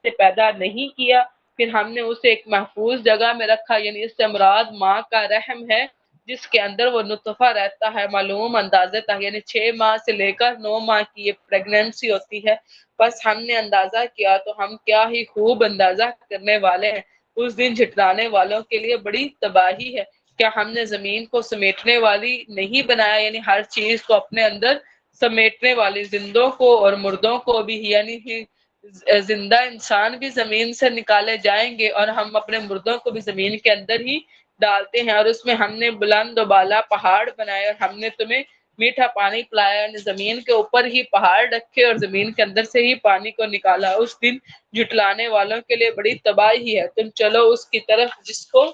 سے پیدا نہیں کیا، پھر ہم نے اسے ایک محفوظ جگہ میں رکھا، یعنی اس سے مراد ماں کا رحم ہے جس کے اندر وہ نطفہ رہتا ہے معلوم اندازے تک، یعنی 6 ماہ سے لے کر 9 ماہ کی یہ پریگنینسی ہوتی ہے۔ بس ہم نے اندازہ کیا تو ہم کیا ہی خوب اندازہ کرنے والے ہیں۔ اس دن جھٹلانے والوں کے لیے بڑی تباہی ہے۔ کیا ہم نے زمین کو سمیٹنے والی نہیں بنایا، یعنی ہر چیز کو اپنے اندر سمیٹنے والی، زندوں کو اور مردوں کو بھی، یعنی زندہ انسان بھی زمین سے نکالے جائیں گے، اور ہم اپنے مردوں کو بھی زمین کے اندر ہی ڈالتے ہیں، اور اس میں ہم نے بلند و بالا پہاڑ بنائے، اور ہم نے تمہیں میٹھا پانی پلایا، یعنی زمین کے اوپر ہی پہاڑ رکھے اور زمین کے اندر سے ہی پانی کو نکالا۔ اس دن جھٹلانے والوں کے لیے بڑی تباہی ہے۔ تم چلو اس کی طرف جس کو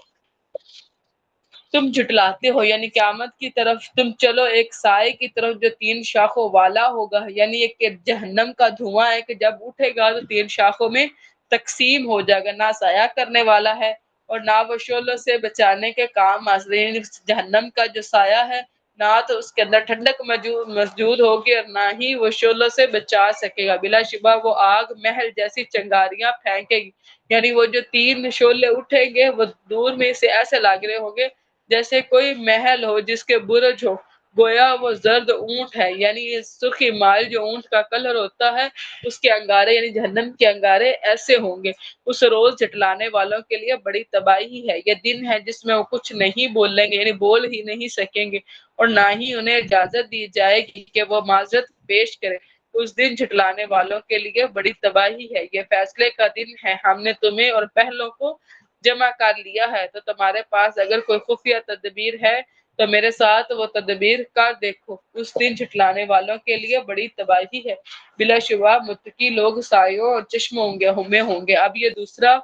تم جھٹلاتے ہو، یعنی قیامت کی طرف تم چلو، ایک سائے کی طرف جو 3 شاخوں والا ہوگا، یعنی ایک جہنم کا دھواں ہے کہ جب اٹھے گا تو 3 شاخوں میں تقسیم ہو جائے گا، نہ سایہ کرنے والا ہے اور نہ وہ شعلوں سے بچانے کے کام آسے، یعنی جہنم کا جو سایہ ہے نہ تو اس کے اندر ٹھنڈک موجود ہوگی اور نہ ہی وہ شعلوں سے بچا سکے گا۔ بلا شبہ وہ آگ محل جیسی چنگاریاں پھینکے گی، یعنی وہ جو 3 شعلے اٹھیں گے وہ دور میں سے ایسے لگ رہے ہوں گے جیسے کوئی محل ہو جس کے برج ہو، گویا وہ زرد اونٹ ہے، یعنی سرخی مائل جو اونٹ کا کلر ہوتا ہے اس کے انگارے، یعنی جہنم کے انگارے ایسے ہوں گے۔ اس روز جھٹلانے والوں کے لیے بڑی تباہی ہے۔ یہ دن ہے جس میں وہ کچھ نہیں بولیں گے، یعنی بول ہی نہیں سکیں گے، اور نہ ہی انہیں اجازت دی جائے گی کہ وہ معذرت پیش کریں۔ اس دن جھٹلانے والوں کے لیے بڑی تباہی ہے۔ یہ فیصلے کا دن ہے، ہم نے تمہیں اور پہلوں کو جمع کر لیا ہے، تو تمہارے پاس اگر کوئی خفیہ تدبیر ہے تو میرے ساتھ وہ تدبیر کر دیکھو۔ اس دن جھٹلانے والوں کے لیے بڑی تباہی ہے۔ بلا شبہ متقی لوگ سایوں اور چشموں میں ہوں گے۔ اب یہ دوسرا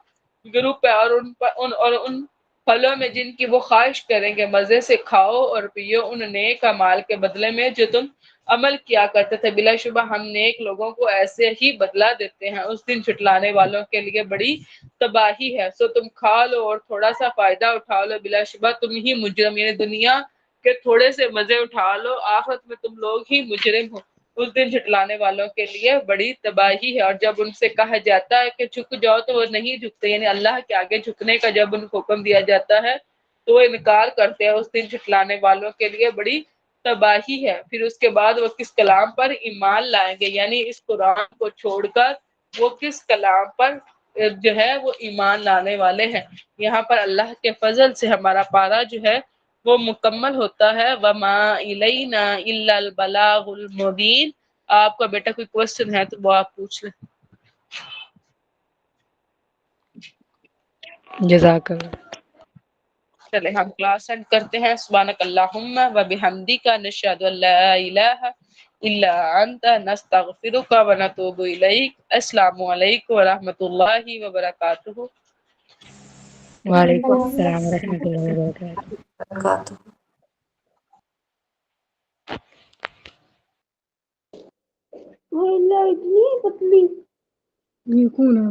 گروپ ہے، اور ان پھلوں میں جن کی وہ خواہش کریں گے مزے سے کھاؤ اور پیو ان نیک اعمال کے بدلے میں جو تم عمل کیا کرتے تھے، بلا شبہ ہم نیک لوگوں کو ایسے ہی بدلا دیتے ہیں، اس دن جھٹلانے والوں کے لیے بڑی تباہی ہے، سو تم کھا لو اور تھوڑا سا فائدہ اٹھا لو، بلا شبہ تم ہی مجرم، یعنی دنیا کے تھوڑے سے مزے اٹھا لو، آخرت میں تم لوگ ہی مجرم ہو، اس دن جھٹلانے والوں کے لیے بڑی تباہی ہے۔ اور جب ان سے کہا جاتا ہے کہ جھک جاؤ تو وہ نہیں جھکتے، یعنی اللہ کے آگے جھکنے کا جب ان کو حکم دیا جاتا ہے تو وہ انکار کرتے ہیں، اس دن جھٹلانے والوں کے لیے بڑی تباہی ہے۔ پھر اس کے بعد وہ کس کلام پر ایمان لائیں گے، یعنی اس قرآن کو چھوڑ کر وہ کس کلام پر جو ہے وہ ایمان لانے والے ہیں۔ یہاں پر اللہ کے فضل سے ہمارا پارہ جو ہے وہ مکمل ہوتا ہے۔ وَمَا إِلَيْنَا إِلَّا الْبَلَاغُ الْمُبِينُ۔ آپ کا بیٹا کوئی کوسچن ہے تو وہ آپ پوچھ لیں۔ جزاک اللہ۔ چلے ہم کلاس اینڈ کرتے ہیں۔ سبحانک اللہم و بحمدک نشہد ان لا الہ الا انت نستغفرک و نتوب الیک۔ السلام علیکم ورحمۃ اللہ وبرکاتہ۔ وعلیکم السلام ورحمۃ اللہ وبرکاتہ۔ وبرکاتہ۔ والله اتنی پتلی یہ کون ہے؟